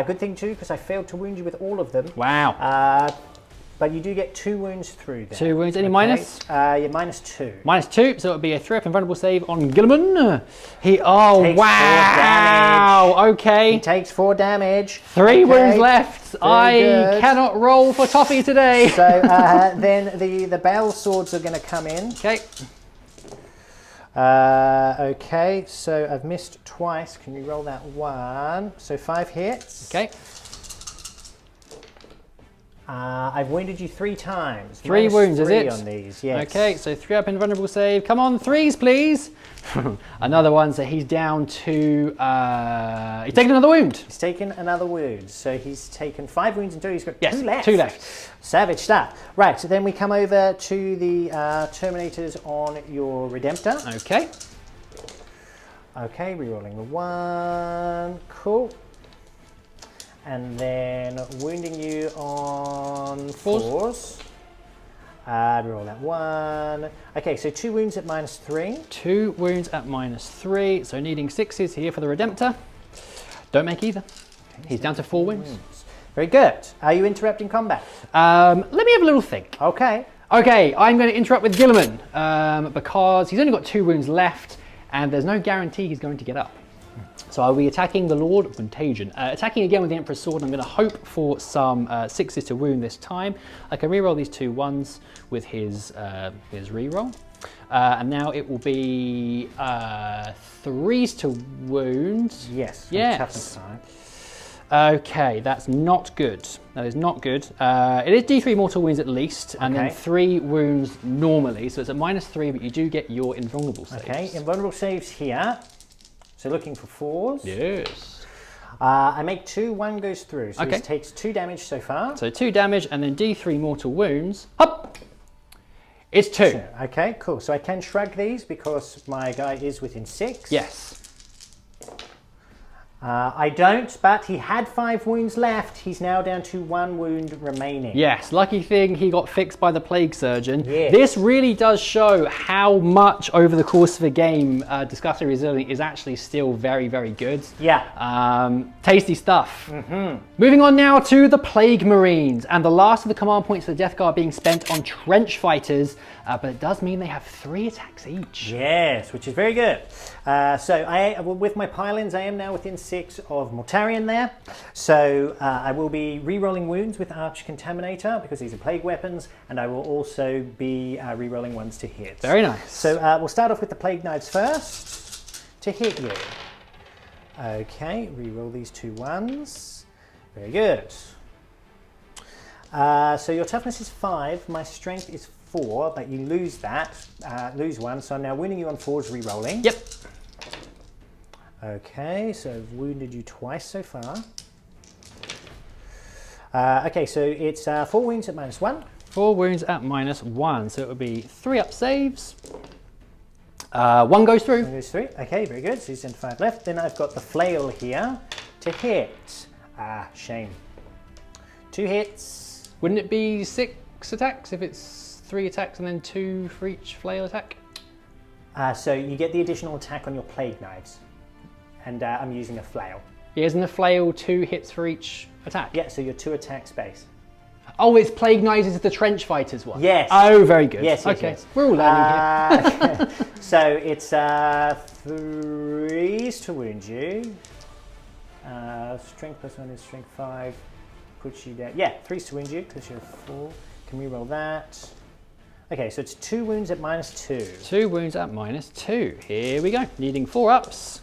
Good thing too because I failed to wound you with all of them. Wow. But you do get 2 wounds through there. 2 wounds. Any minus? Yeah, -2. -2, so it would be a 3-up invulnerable save on Guilliman. Oh, Takes wow. 4 damage. Okay. He takes 4 damage. 3 Okay. wounds left. I good. cannot roll for toffee today. So then the Bell Swords are going to come in. Okay. Okay, so I've missed twice. Can you roll that 1? So 5 hits. Okay. I've wounded you 3 times. 3 wounds, is -3 it? on these, yes. Okay, so 3-up invulnerable save. Come on, 3s, please. Another one, so he's down to... he's taken another wound. He's taken another wound. So he's taken 5 wounds until he's got Yes, 2 left. 2 left. Savage stuff. Right, so then we come over to the Terminators on your Redemptor. Okay. Okay, rerolling the 1. Cool. And then wounding you on 4s. Reroll that 1. Okay, so 2 wounds at -3. 2 wounds at -3, so needing 6s here for the Redemptor. Don't make either. He's down to 4 wounds. Very good. Are you interrupting combat? Let me have a little think. Okay. Okay, I'm going to interrupt with Guilliman because he's only got 2 wounds left and there's no guarantee he's going to get up. So I'll be attacking the Lord of Contagion. Attacking again with the Emperor's Sword, I'm going to hope for some 6s to wound this time. I can reroll these 2 1s with his reroll. And now it will be 3s to wound. Yes. Yes. Toughness time. Okay, that's not good. That is not good. It is D3 mortal wounds at least, and then 3 wounds normally. So it's a -3, but you do get your invulnerable saves. Okay, invulnerable saves here. So looking for 4s. Yes. I make 2, 1 goes through. So Okay. this takes 2 damage so far. So 2 damage and then D3 mortal wounds. Up! It's 2. Okay, cool. So I can shrug these because my guy is within 6. Yes. I don't, but he had 5 wounds left. He's now down to 1 wound remaining. Yes, lucky thing he got fixed by the Plague Surgeon. Yes. This really does show how much over the course of a game Disgusting Resilient is actually still very, very good. Yeah. Tasty stuff. Moving on now to the Plague Marines, and the last of the command points for the Death Guard being spent on trench fighters, but it does mean they have 3 attacks each. Yes, which is very good. So with my pylons, I am now within 6 of Mortarion there. So I will be re-rolling wounds with Arch-Contaminator because these are plague weapons, and I will also be re-rolling ones to hit. Very nice. So we'll start off with the Plague Knives first to hit you. Okay, re-roll these 2 1s. Very good. So your toughness is 5, my strength is 4, but you lose that, lose 1, so I'm now wounding you on 4s re-rolling. Yep. Okay, so I've wounded you twice so far. Okay, so it's 4 wounds at -1. 4 wounds at -1, so it would be 3 up saves. 1 goes through. 1 goes through. Okay, very good. So he's in 5 left. Then I've got the flail here to hit. Ah, shame. 2 hits. Wouldn't it be 6 attacks if it's 3 attacks and then 2 for each flail attack? So you get the additional attack on your plague knives. And I'm using a flail. Yeah, isn't the flail 2 hits for each attack? Yeah, so you're 2 attack space. Oh, it's Plague Knives is the Trench Fighters one? Yes. Oh, very good. Yes, okay. yes. We're all learning here. So it's 3s to wound you. Strength +1 is strength 5. Puts you down. Yeah, 3s to wound you because you're 4. Can we roll that? Okay, so it's 2 wounds at -2. 2 wounds at -2. Here we go. Needing 4 ups.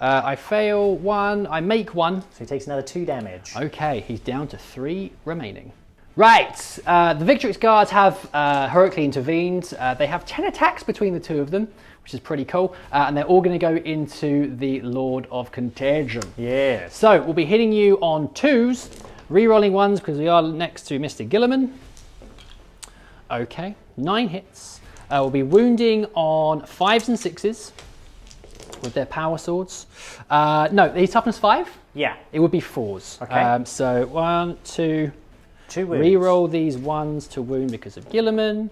I fail 1. I make 1. So he takes another 2 damage. Okay, he's down to 3 remaining. Right, the Victrix Guards have heroically intervened. They have 10 attacks between the 2 of them, which is pretty cool. And they're all going to go into the Lord of Contagion. Yes. So we'll be hitting you on 2s, re-rolling 1s because we are next to Mr. Gilliman. Okay, 9 hits. We'll be wounding on 5s and 6s with their power swords. No, he's toughness 5? Yeah. It would be 4s. Okay. So 1, 2, 2 wounds. re-roll these 1s to wound because of Gilliman.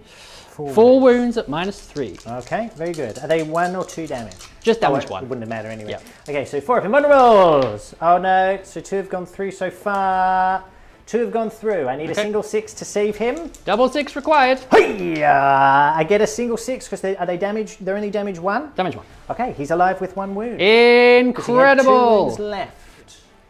4 wounds at -3. Okay, very good. Are they 1 or 2 damage? Just damage It 1. wouldn't matter anyway. Yeah. Okay, so 4 of them vulnerables. Oh no, so 2 have gone through so far. 2 have gone through. I need a single 6 to save him. Double 6 required. Hi-ya! I get a single 6 because are they damaged? They're only damage 1? Damage 1. Okay, he's alive with 1 wound. 'Cause he had 2 Incredible. wounds left.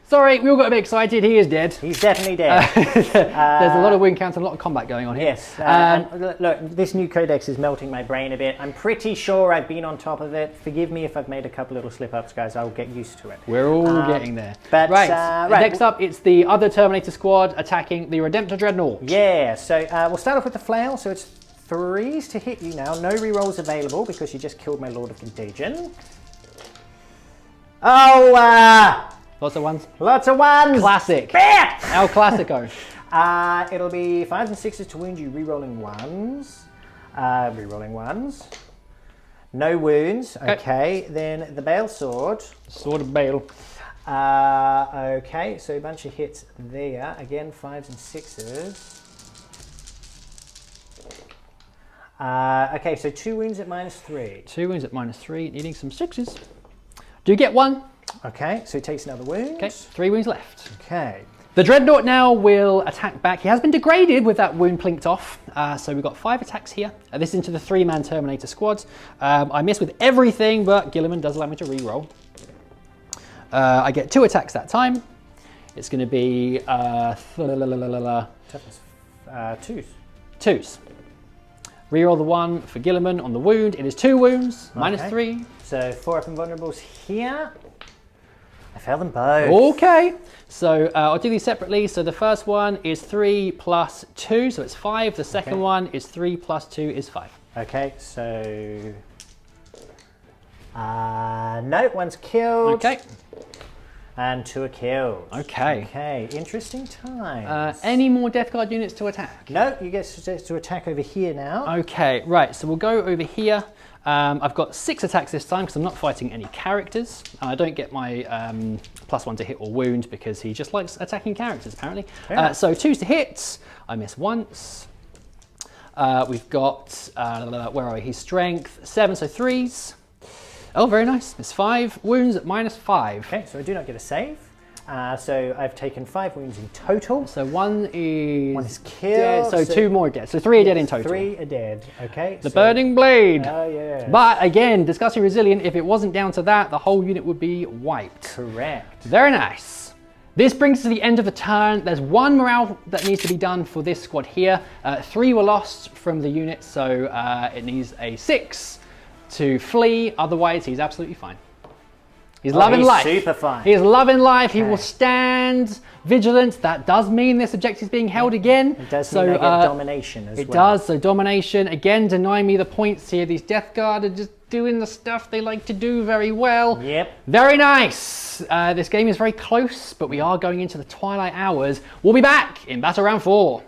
Sorry, we all got a bit excited. He is dead. He's definitely dead. There's a lot of wound counts and a lot of combat going on here. Yes. And look, this new codex is melting my brain a bit. I'm pretty sure I've been on top of it. Forgive me if I've made a couple little slip-ups, guys. I'll get used to it. We're all getting there. but, right. right. Next up, it's the other Terminator squad attacking the Redemptor Dreadnought. Yeah, so we'll start off with the flail. So it's 3s to hit you now. No rerolls available because you just killed my Lord of Contagion. Oh, Lots of 1s. lots of 1s. Classic. Bam! El Clasico. It'll be 5s and 6s to wound you, rerolling 1s. Rerolling 1s. No wounds. Okay. Then the Bale Sword. Sword of Bale. Okay, so a bunch of hits there. Again, 5s and 6s. Okay, so 2 wounds at -3. 2 wounds at -3, needing some 6s. Do you get 1? Okay, so he takes another wound. Okay, 3 wounds left. Okay. The Dreadnought now will attack back. He has been degraded with that wound plinked off. So we've got 5 attacks here. This is into the 3-man Terminator squad. I miss with everything, but Gilliman does allow me to re-roll. I get 2 attacks that time. It's going to be Toughness 2s. 2s. Reroll the 1 for Gilliman on the wound. It is 2 wounds, -3. So 4 up and vulnerables here. I failed them both. Okay, so I'll do these separately. So the first one is 3 + 2, so it's 5. The second one is 3 + 2 is 5. Okay, so no, 1's killed. Okay. And 2 are killed. Okay. Okay, interesting times. Any more Death Guard units to attack? No, you get to attack over here now. Okay, right, so we'll go over here. I've got 6 attacks this time because I'm not fighting any characters. I don't get my +1 to hit or wound because he just likes attacking characters apparently. So 2s to hit, I miss once. We've got, where are we? He's strength 7, so 3s. Oh, very nice. It's 5 wounds at -5. Okay, so I do not get a save. So I've taken 5 wounds in total. So 1 is killed. Dead, so 2 more dead. So 3 are dead in total. 3 are dead. Okay. The Burning Blade. Oh yeah. But again, disgustingly resilient. If it wasn't down to that, the whole unit would be wiped. Correct. Very nice. This brings us to the end of the turn. There's 1 morale that needs to be done for this squad here. 3 were lost from the unit, so it needs a 6 to flee. Otherwise, he's absolutely fine. He's loving life. Super fine. He's loving life. He will stand vigilant. That does mean this objective is being held again. It does mean I get domination as well. It does. So domination. Again, deny me the points here. These Death Guard are just doing the stuff they like to do very well. Yep. Very nice. This game is very close, but we are going into the twilight hours. We'll be back in Battle Round 4.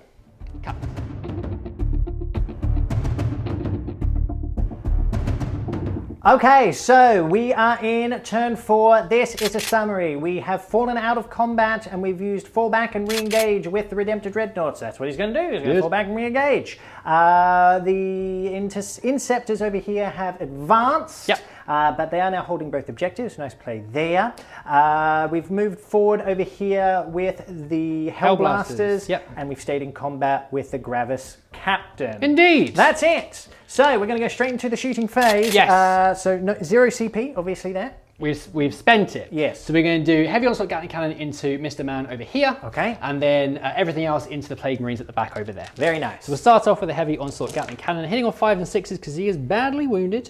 Cut. Okay, so we are in turn 4. This is a summary. We have fallen out of combat and we've used fall back and re-engage with the Redemptor Dreadnoughts. That's what he's going to do. He's going to fall back and re-engage. The Inceptors over here have advanced. Yep. But they are now holding both objectives. Nice play there. We've moved forward over here with the Hellblasters. Yep. And we've stayed in combat with the Gravis Captain. Indeed. That's it. So we're going to go straight into the shooting phase. Yes. So 0 CP, obviously there. We've spent it. Yes. So we're going to do heavy onslaught Gatling cannon into Mr. Man over here. Okay. And then everything else into the Plague Marines at the back over there. Very nice. So we'll start off with a heavy onslaught Gatling cannon, hitting on 5s and 6s because he is badly wounded.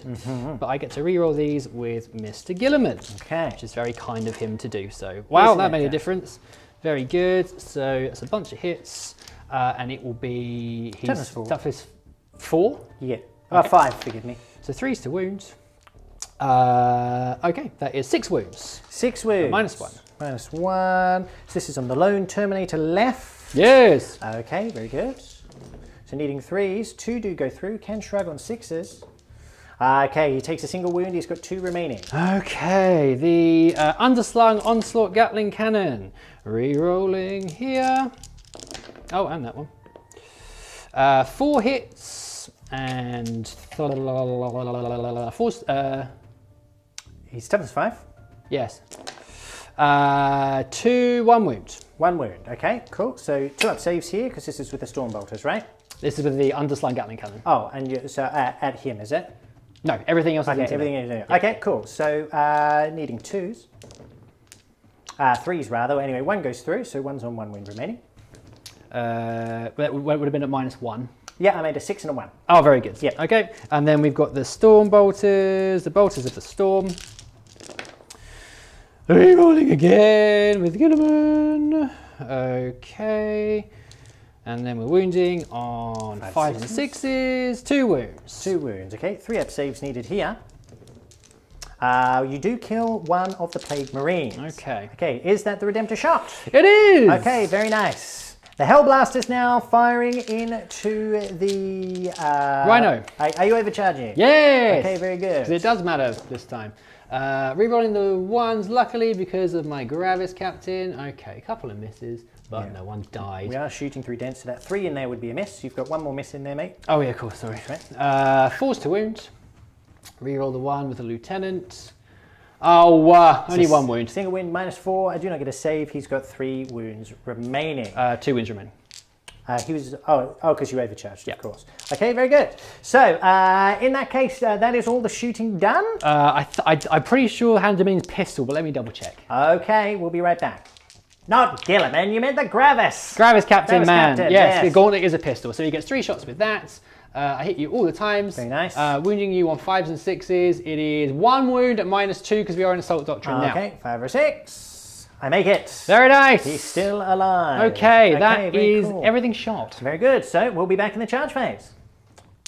But I get to reroll these with Mr. Gilliman. Okay. Which is very kind of him to do so. Wow, Isn't that it, made a Jack? difference. Very good. So it's a bunch of hits, and it will be Toughness 4. toughest 4. Yeah. Okay. 5, forgive me. So 3s to wound. Okay, that is 6 wounds. 6 wounds. -1. -1. So this is on the lone Terminator left. Yes. Okay, very good. So needing 3s. 2 do go through. Can shrug on 6s. Okay, he takes a single wound. He's got 2 remaining. Okay, the underslung onslaught Gatling cannon. Re-rolling here. Oh, and that one. 4 hits and 4. He's toughness 5. Yes. 2, 1 wound. 1 wound. Okay, cool. So 2 up saves here because this is with the Stormbolters, right? This is with the underslung Gatling cannon. Oh, and so at him, is it? No, everything else is Okay, into everything them. is in. Okay, cool. So needing 2s. 3s rather. Anyway, 1 goes through, so 1's on 1 wound remaining. That would have been at -1. Yeah, I made a 6 and a 1. Oh, very good. Yeah. Okay, and then we've got the Storm Bolters, the Bolters of the Storm. Rerolling again with Gilliman. Okay. And then we're wounding on 5s and 6s. 2 wounds. 2 wounds, okay. 3 up saves needed here. You do kill one of the Plague Marines. Okay. Okay, is that the Redemptor shot? It is! Okay, very nice. The Hellblaster's now firing into the... Rhino. Are you overcharging? Yes! Okay, very good. 'Cause it does matter this time. Rerolling the 1s, luckily, because of my Gravis Captain. Okay, a couple of misses, but no one died. We are shooting 3 dents, so that 3 in there would be a miss. You've got 1 more miss in there, mate. Oh yeah, cool, sorry. 4s to wound. Reroll the 1 with the Lieutenant. Oh, only 1 wound. Single wound, -4. I do not get a save. He's got 3 wounds remaining. 2 wounds remaining. He was, because you overcharged, of course. Okay, very good. So, in that case, that is all the shooting done. I'm pretty sure Hand means pistol, but let me double check. Okay, we'll be right back. Not Gilliman, you meant the Gravis. Gravis Captain, Gravis man. Captain, yes, yes. the gauntlet is a pistol, so he gets 3 shots with that. I hit you all the times. Very nice. Wounding you on 5s and 6s. It is 1 wound at -2 because we are in Assault Doctrine now. Okay, 5 or 6. I make it. Very nice. He's still alive. Okay, that very is cool. everything shot. Very good. So we'll be back in the charge phase.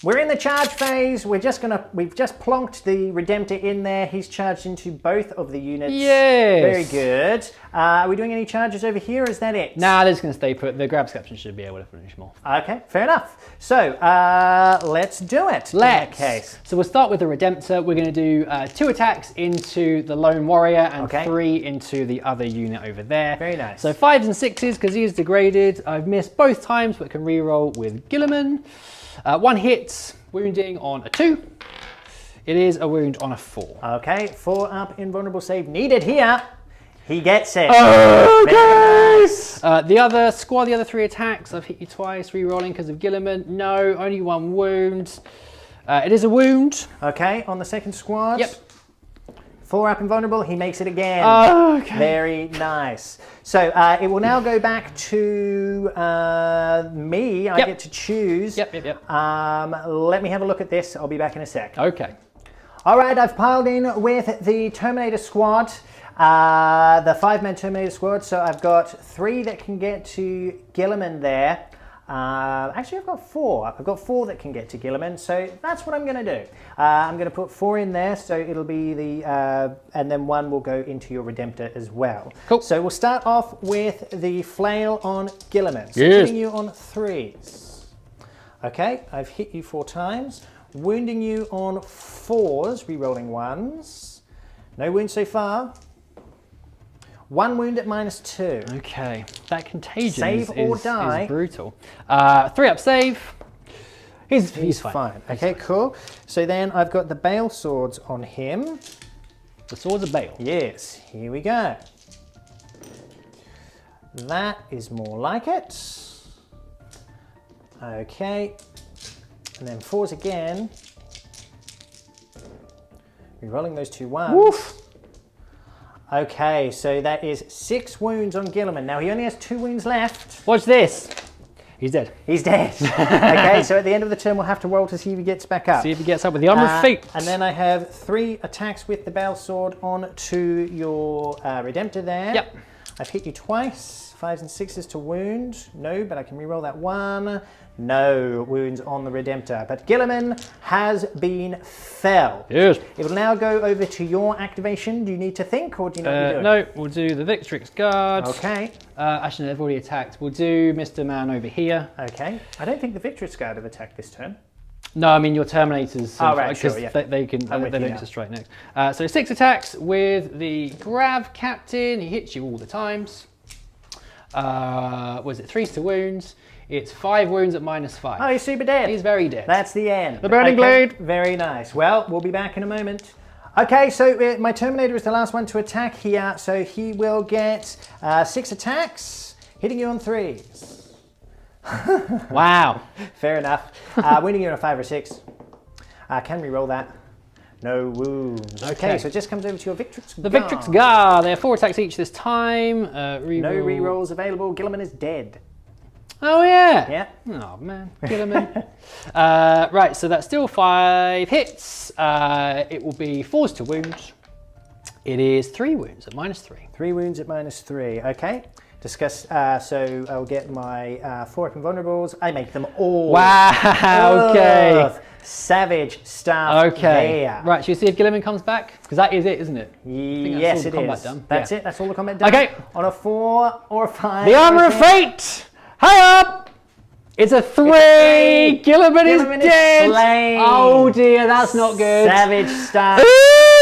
We're in the charge phase. We've just plonked the Redemptor in there. He's charged into both of the units. Yes. Very good. Are we doing any charges over here, or is that it? Nah, they're just going to stay put. The Gravis Captain should be able to finish more. Okay, fair enough. So, let's do it. In that case. So we'll start with the Redemptor. We're going to do 2 attacks into the Lone Warrior and 3 into the other unit over there. Very nice. So 5s and 6s because he is degraded. I've missed both times, but can reroll with Gilliman. 1 hit, wounding on a 2. It is a wound on a 4. Okay, 4 up, invulnerable save needed here. He gets it. Okay! Nice. The other squad, the other 3 attacks, I've hit you twice, re-rolling because of Gilliman. No, only 1 wound. It is a wound. Okay, on the second squad. Yep. 4 up invulnerable, he makes it again. Okay. Very nice. So it will now go back to me. I get to choose. Yep. Let me have a look at this. I'll be back in a sec. Okay. All right, I've piled in with the Terminator squad, the 5-man Terminator squad. So I've got 3 that can get to Gilliman there. Actually, I've got 4. I've got 4 that can get to Gilliman, so that's what I'm going to do. I'm going to put 4 in there, so it'll be the, and then 1 will go into your Redemptor as well. Cool. So we'll start off with the Flail on Gilliman. So Yes. hitting you on 3s. Okay, I've hit you 4 times. wounding you on 4s, re-rolling 1s. No wounds so far. 1 wound at -2. Okay, that contagion Save or die. is brutal. 3-up save. He's fine. Okay, cool. So then I've got the Bale Swords on him. The Swords of Bale. Yes, here we go. That is more like it. Okay. And then 4s again. Rerolling those 2 1s. Woof. Okay, so that is 6 wounds on Gilliman. Now he only has 2 wounds left. Watch this. He's dead. He's dead. Okay, so at the end of the turn we'll have to roll to see if he gets back up. See if he gets up with the Armor of Fate. And then I have 3 attacks with the Bale Sword on to your Redemptor there. Yep. I've hit you twice. 5s and 6s to wound. No, but I can reroll that 1. No wounds on the Redemptor. But Gilliman has been felled. Yes. It will now go over to your activation. Do you need to think or do you know what you're doing? No, we'll do the Victrix Guard. Okay. Actually, they've already attacked. We'll do Mr. Man over here. Okay. I don't think the Victrix Guard have attacked this turn. No, I mean your Terminators. Oh, right, sure, yeah. They can. I'm with they you don't now. get to strike next. So 6 attacks with the Grav Captain. He hits you all the times. Was it 3s to wounds? It's 5 wounds at -5. Oh, he's super dead. He's very dead. That's the end. The Burning Blade. Very nice. Well, we'll be back in a moment. Okay, so my Terminator is the last one to attack here. So he will get 6 attacks, hitting you on 3s. Wow. Fair enough. Wounding you on a 5 or 6. Can we roll that? No wounds. Okay, so it just comes over to your Victrix Guard. The Victrix Guard. They have 4 attacks each this time. No rerolls available. Gilliman is dead. Oh yeah. Yeah. Oh man, Gilliman. Right, so that's still 5 hits. It will be 4s to wound. It is 3 wounds at -3. 3 wounds at -3. Okay. Discuss. So I'll get my 4 invulnerables. I make them all. Wow. Okay. Savage stuff. Okay. There. Right. Should we see if Gilliman comes back? Because that is it, isn't it? Yes, it is. That's it. That's all the combat done. Okay. On a 4 or a 5. The Armor of Fate. High up. It's a 3. Gilliman is dead. Slain. Oh dear, that's not good. Savage stuff.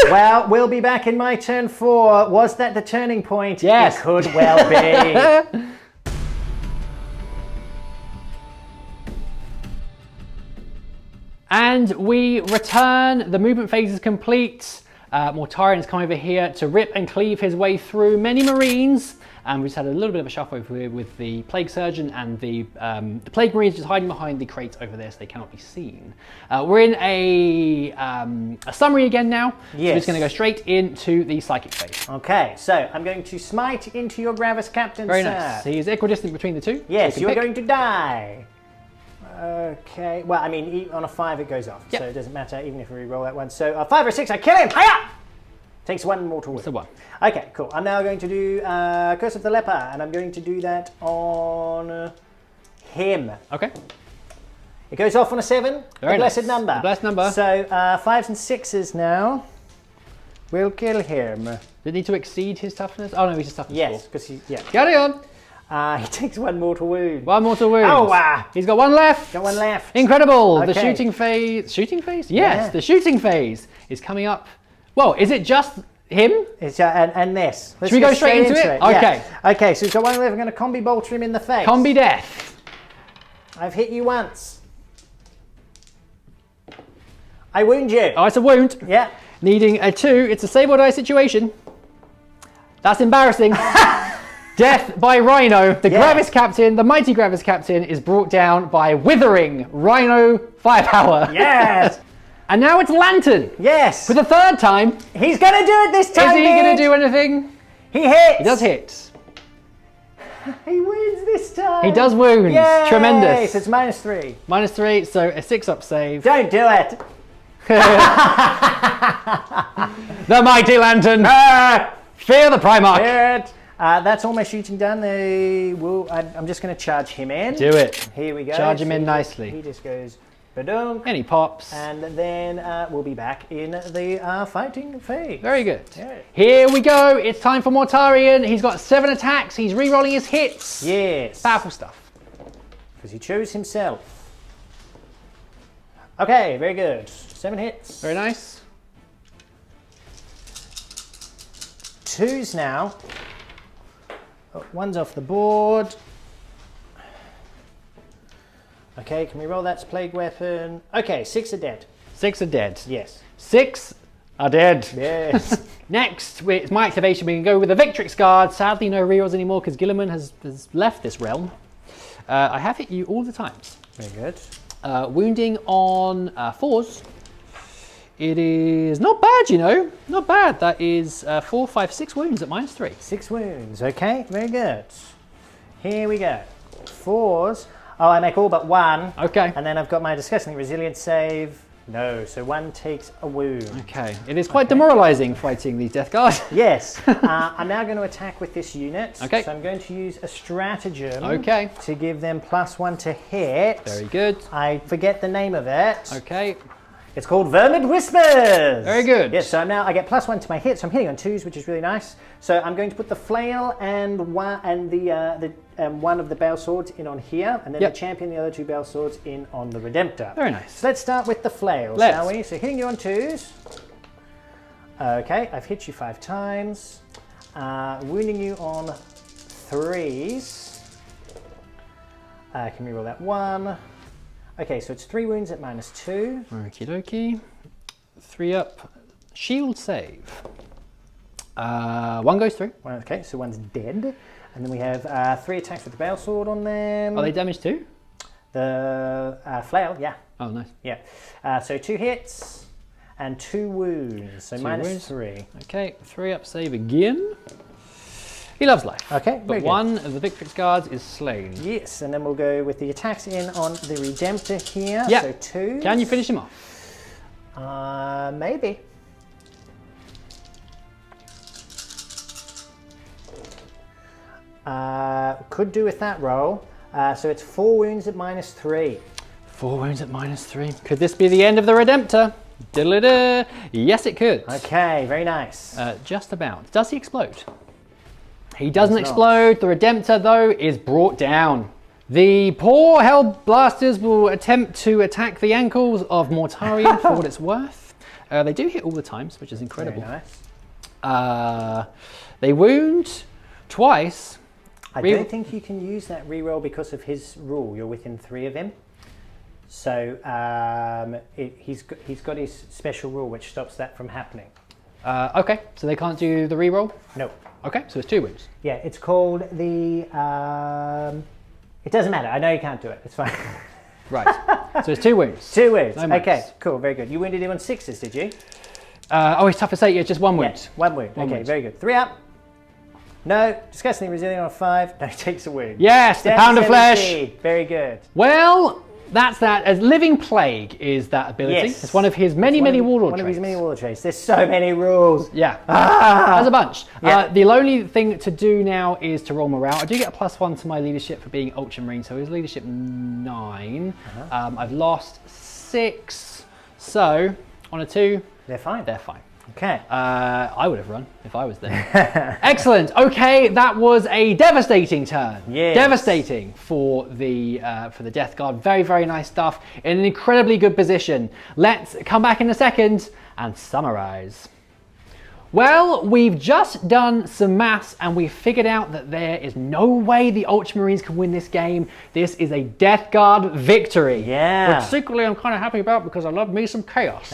Well, we'll be back in my turn 4. Was that the turning point? Yes. It could well be. And we return. The movement phase is complete. Mortarion's come over here to rip and cleave his way through many Marines. And we just had a little bit of a shuffle over here with the Plague Surgeon and the Plague Marines just hiding behind the crates over there so they cannot be seen. We're in a summary again now. Yes. So we're just going to go straight into the Psychic phase. Okay, so I'm going to smite into your Gravis Captain, Very sir. nice. He is equidistant between the two. Yes, so you are pick. going to die. Okay, well, I mean, on a 5 it goes off, Yep. so it doesn't matter even if we re-roll that one. So a 5 or 6, I kill him! Hiya! Takes 1 mortal wound. So 1. Okay, cool. I'm now going to do Curse of the Leper, and I'm going to do that on him. Okay. It goes off on a 7, Very the blessed nice. number. The blessed number. So 5s and 6s now will kill him. Did it need to exceed his toughness? Oh no, he's just toughness 4. Yes, because he, yeah. Carry on. He takes 1 mortal wound. 1 mortal wound. Oh, wow. He's got 1 left. Got 1 left. Incredible. The Okay. shooting phase. Shooting phase? Yes, Yeah. the shooting phase is coming up. Well, is it just him? It's, and this. Let's Should we get go straight into it? Yeah. Okay. Okay, so he's got 1 left. I'm going to combi bolter him in the face. Combi death. I've hit you once. I wound you. Oh, it's a wound. Yeah. Needing a 2. It's a save or die situation. That's embarrassing. Death by Rhino. The Yeah. Gravis Captain, the mighty Gravis Captain, is brought down by withering Rhino firepower. Yes. And now it's Lantern. Yes. For the 3rd time. He's going to do it this time. Is he going to do anything? He hits. He does hit. He wins this time. He does wounds. Yay. Tremendous. So it's -3. -3, so a 6-up save. Don't do it. The mighty Lantern. Fear the Primarch. Good. That's all my shooting done. I'm just going to charge him in. Do it. Here we go. Charge him in He nicely. just goes badunk. And he pops. And then we'll be back in the fighting phase. Very good. Yeah. Here we go. It's time for Mortarion. He's got 7 attacks. He's re-rolling his hits. Yes. Powerful stuff. Because he chose himself. Okay, very good. 7 hits. Very nice. 2s now. Oh, 1's off the board. Okay, can we roll that plague weapon? Okay, 6 are dead. 6 are dead. Yes. 6 are dead. Yes. Next, it's my activation. We can go with the Victrix Guard. Sadly, no rerolls anymore because Gilliman has left this realm. I have hit you all the times. Very good. Wounding on 4s. It is not bad, you know. Not bad. That is 4, 5, 6 wounds at -3. 6 wounds. Okay, very good. Here we go. 4s. Oh, I make all but 1. Okay. And then I've got my disgustingly resilient save. No, so 1 takes a wound. Okay. It is quite demoralizing fighting these Death Guard. Yes. I'm now going to attack with this unit. Okay. So I'm going to use a stratagem. Okay. To give them +1 to hit. Very good. I forget the name of it. Okay. It's called Vermin Whispers. Very good. Yes, so now I get +1 to my hit, so I'm hitting on 2s, which is really nice. So I'm going to put the flail and one of the bale swords in on here, and then the champion, the other 2 bale swords in on the Redemptor. Very nice. So let's start with the flail, shall we? So hitting you on 2s. Okay, I've hit you 5 times. Wounding you on 3s. Can we roll that 1? Okay, so it's 3 wounds at -2. Okie dokie. 3 up. Shield save. 1 goes through. Okay, so 1's dead. And then we have 3 attacks with the bale sword on them. Are they damaged too? The flail, yeah. Oh, nice. Yeah. So 2 hits and 2 wounds. So 2 -3. Okay, 3 up save again. He loves life. Okay, but very good. 1 of the Victrix Guards is slain. Yes, and then we'll go with the attacks in on the Redemptor here. Yeah. So 2. Can you finish him off? Maybe. Could do with that roll. So it's 4 wounds at -3. 4 wounds at -3. Could this be the end of the Redemptor? Diddle-da. Yes, it could. Okay, very nice. Just about. Does he explode? He doesn't explode. The Redemptor, though, is brought down. The poor Hell Blasters will attempt to attack the ankles of Mortarion for what it's worth. They do hit all the times, which is incredible. Very nice. They wound twice. I don't think you can use that reroll because of his rule. You're within 3 of him. So he's got his special rule which stops that from happening. Okay, so they can't do the reroll? No. Okay, so it's 2 wounds. Yeah, it's called the... it doesn't matter. I know you can't do it. It's fine. Right. So it's 2 wounds. 2 wounds. No Okay, cool. Very good. You wounded him on 6s, did you? Oh, it's tough to say. Yeah, just 1 wound. Yeah, 1 wound. Okay, very good. 3 up. No. Disgustingly resilient on 5. No, he takes a wound. Yes, the pound of flesh. Very good. Well, that's that. As Living Plague is that ability. Yes. It's one of his many Warlord traits. One of his many Warlord traits. There's so many rules. Yeah. Ah! There's a bunch. Yeah. The only thing to do now is to roll morale. I do get a +1 to my leadership for being Ultramarine, so his leadership 9. I've lost 6. So, on a 2, They're fine. they're fine. Okay. I would have run if I was there. Excellent. Okay, that was a devastating turn. Yes. Devastating for the Death Guard. Very, very nice stuff. In an incredibly good position. Let's come back in a second and summarize. Well, we've just done some maths and we've figured out that there is no way the Ultramarines can win this game. This is a Death Guard victory. Yeah. Which secretly I'm kind of happy about because I love me some chaos.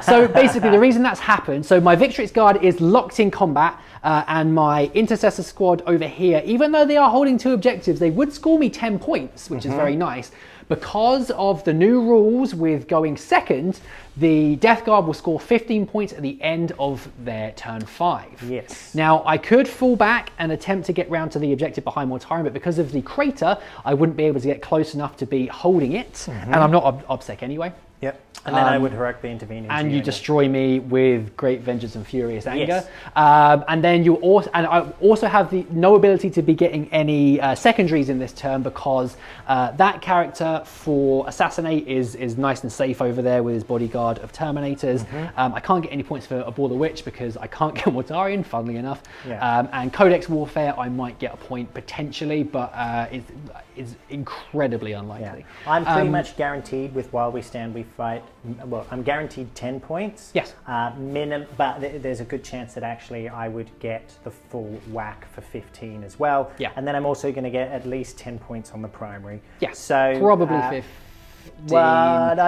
So basically the reason that's happened, so my Victrix Guard is locked in combat and my Intercessor squad over here, even though they are holding 2 objectives, they would score me 10 points, which is very nice. Because of the new rules with going second, the Death Guard will score 15 points at the end of their turn 5. Yes. Now, I could fall back and attempt to get round to the objective behind Mortarion, but because of the crater, I wouldn't be able to get close enough to be holding it, and I'm not OBSEC anyway. Yep. And then I would heroically intervene. And you destroy me with Great Vengeance and Furious Anger. Yes. And then you also, and I also have no ability to be getting any secondaries in this turn, because that character for Assassinate is nice and safe over there with his bodyguard of Terminators. I can't get any points for Abhor the Witch because I can't get Mortarion, funnily enough. Yeah. And Codex Warfare, I might get a point potentially, but it's incredibly unlikely. Yeah. I'm pretty much guaranteed with While We Stand, We Fight. Well, I'm guaranteed 10 points. Yes. But there's a good chance that actually I would get the full whack for 15 as well. Yeah. And then I'm also going to get at least 10 points on the primary. Yeah. So probably 15. Well,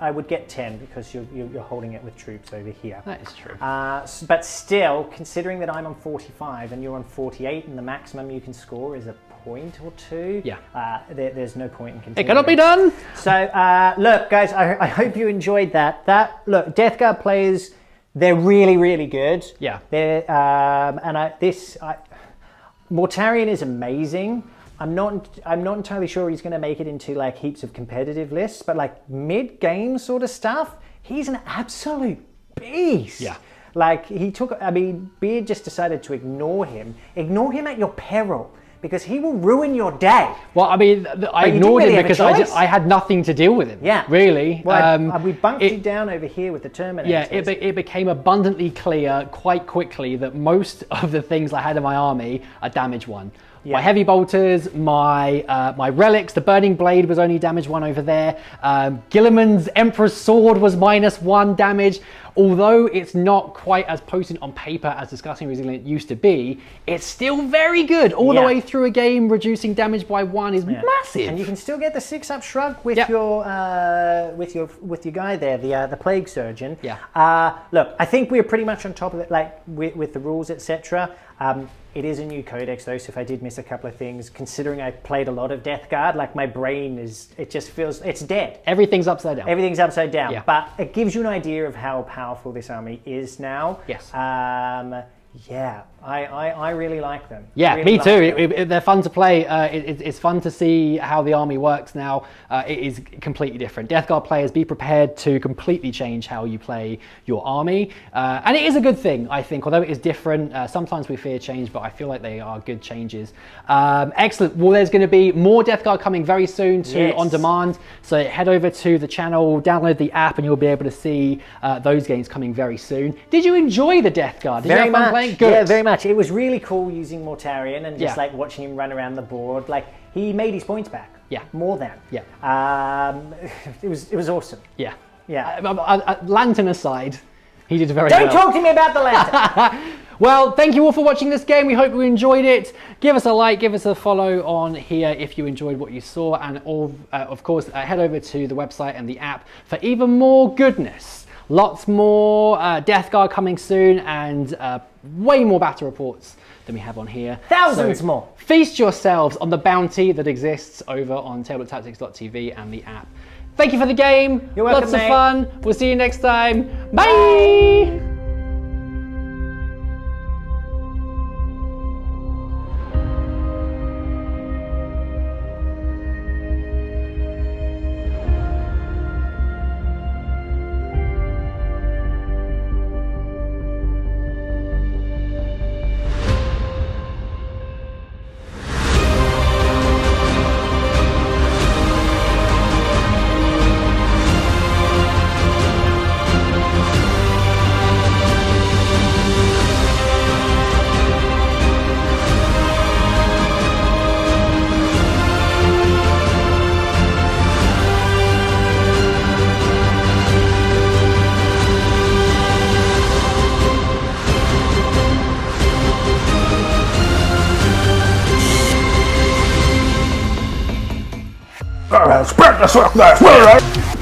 I would get 10 because you're holding it with troops over here. That is true. But still, considering that I'm on 45 and you're on 48, and the maximum you can score is a point or two, there's no point in continuing. It cannot be done. So look, guys, I hope you enjoyed that. Look, Death Guard players, they're really, really good. Yeah. They're Mortarion is amazing. I'm not entirely sure he's going to make it into like heaps of competitive lists, but like mid-game sort of stuff, he's an absolute beast. Yeah. Like Beard just decided to ignore him. Ignore him at your peril, because he will ruin your day. Well, I mean, I ignored him because I had nothing to deal with him. Yeah. Really. Well, we bunked you down over here with the Terminators. Yeah, it became abundantly clear quite quickly that most of the things I had in my army are damage 1. Yeah. My heavy bolters, my relics, the burning blade was only damage 1 over there. Gilliman's Emperor's sword was -1 damage. Although it's not quite as potent on paper as Disgusting Resilient used to be, it's still very good. All the way through a game, reducing damage by 1 is massive. And you can still get the 6-up shrug with your guy there, the Plague Surgeon. Yeah. Look, I think we're pretty much on top of it, like with the rules, etc. It is a new codex though, so if I did miss a couple of things, considering I played a lot of Death Guard, like my brain just feels, it's dead. Everything's upside down. Everything's upside down, Yeah. but it gives you an idea of how powerful this army is now. Yes. Yeah, I really like them. Yeah, really me like too. They're fun to play. It's fun to see how the army works now. It is completely different. Death Guard players, be prepared to completely change how you play your army. And it is a good thing, I think, although it is different. Sometimes we fear change, but I feel like they are good changes. Excellent. Well, there's going to be more Death Guard coming very soon to On Demand. So head over to the channel, download the app, and you'll be able to see those games coming very soon. Did you enjoy the Death Guard? Did you have fun playing? Good. Yeah, very much. It was really cool using Mortarion and just like watching him run around the board. Like, he made his points back. Yeah. More than. Yeah. It was awesome. Yeah. Yeah. Lantern aside, he did very well. Don't talk to me about the lantern. Well, thank you all for watching this game. We hope you enjoyed it. Give us a like, give us a follow on here if you enjoyed what you saw. And of course, head over to the website and the app for even more goodness. Lots more Death Guard coming soon, and way more battle reports than we have on here. Thousands more. Feast yourselves on the bounty that exists over on tabletoptactics.tv and the app. Thank you for the game. You're welcome, Lots of mate. fun. We'll see you next time. Bye. Spread the circle.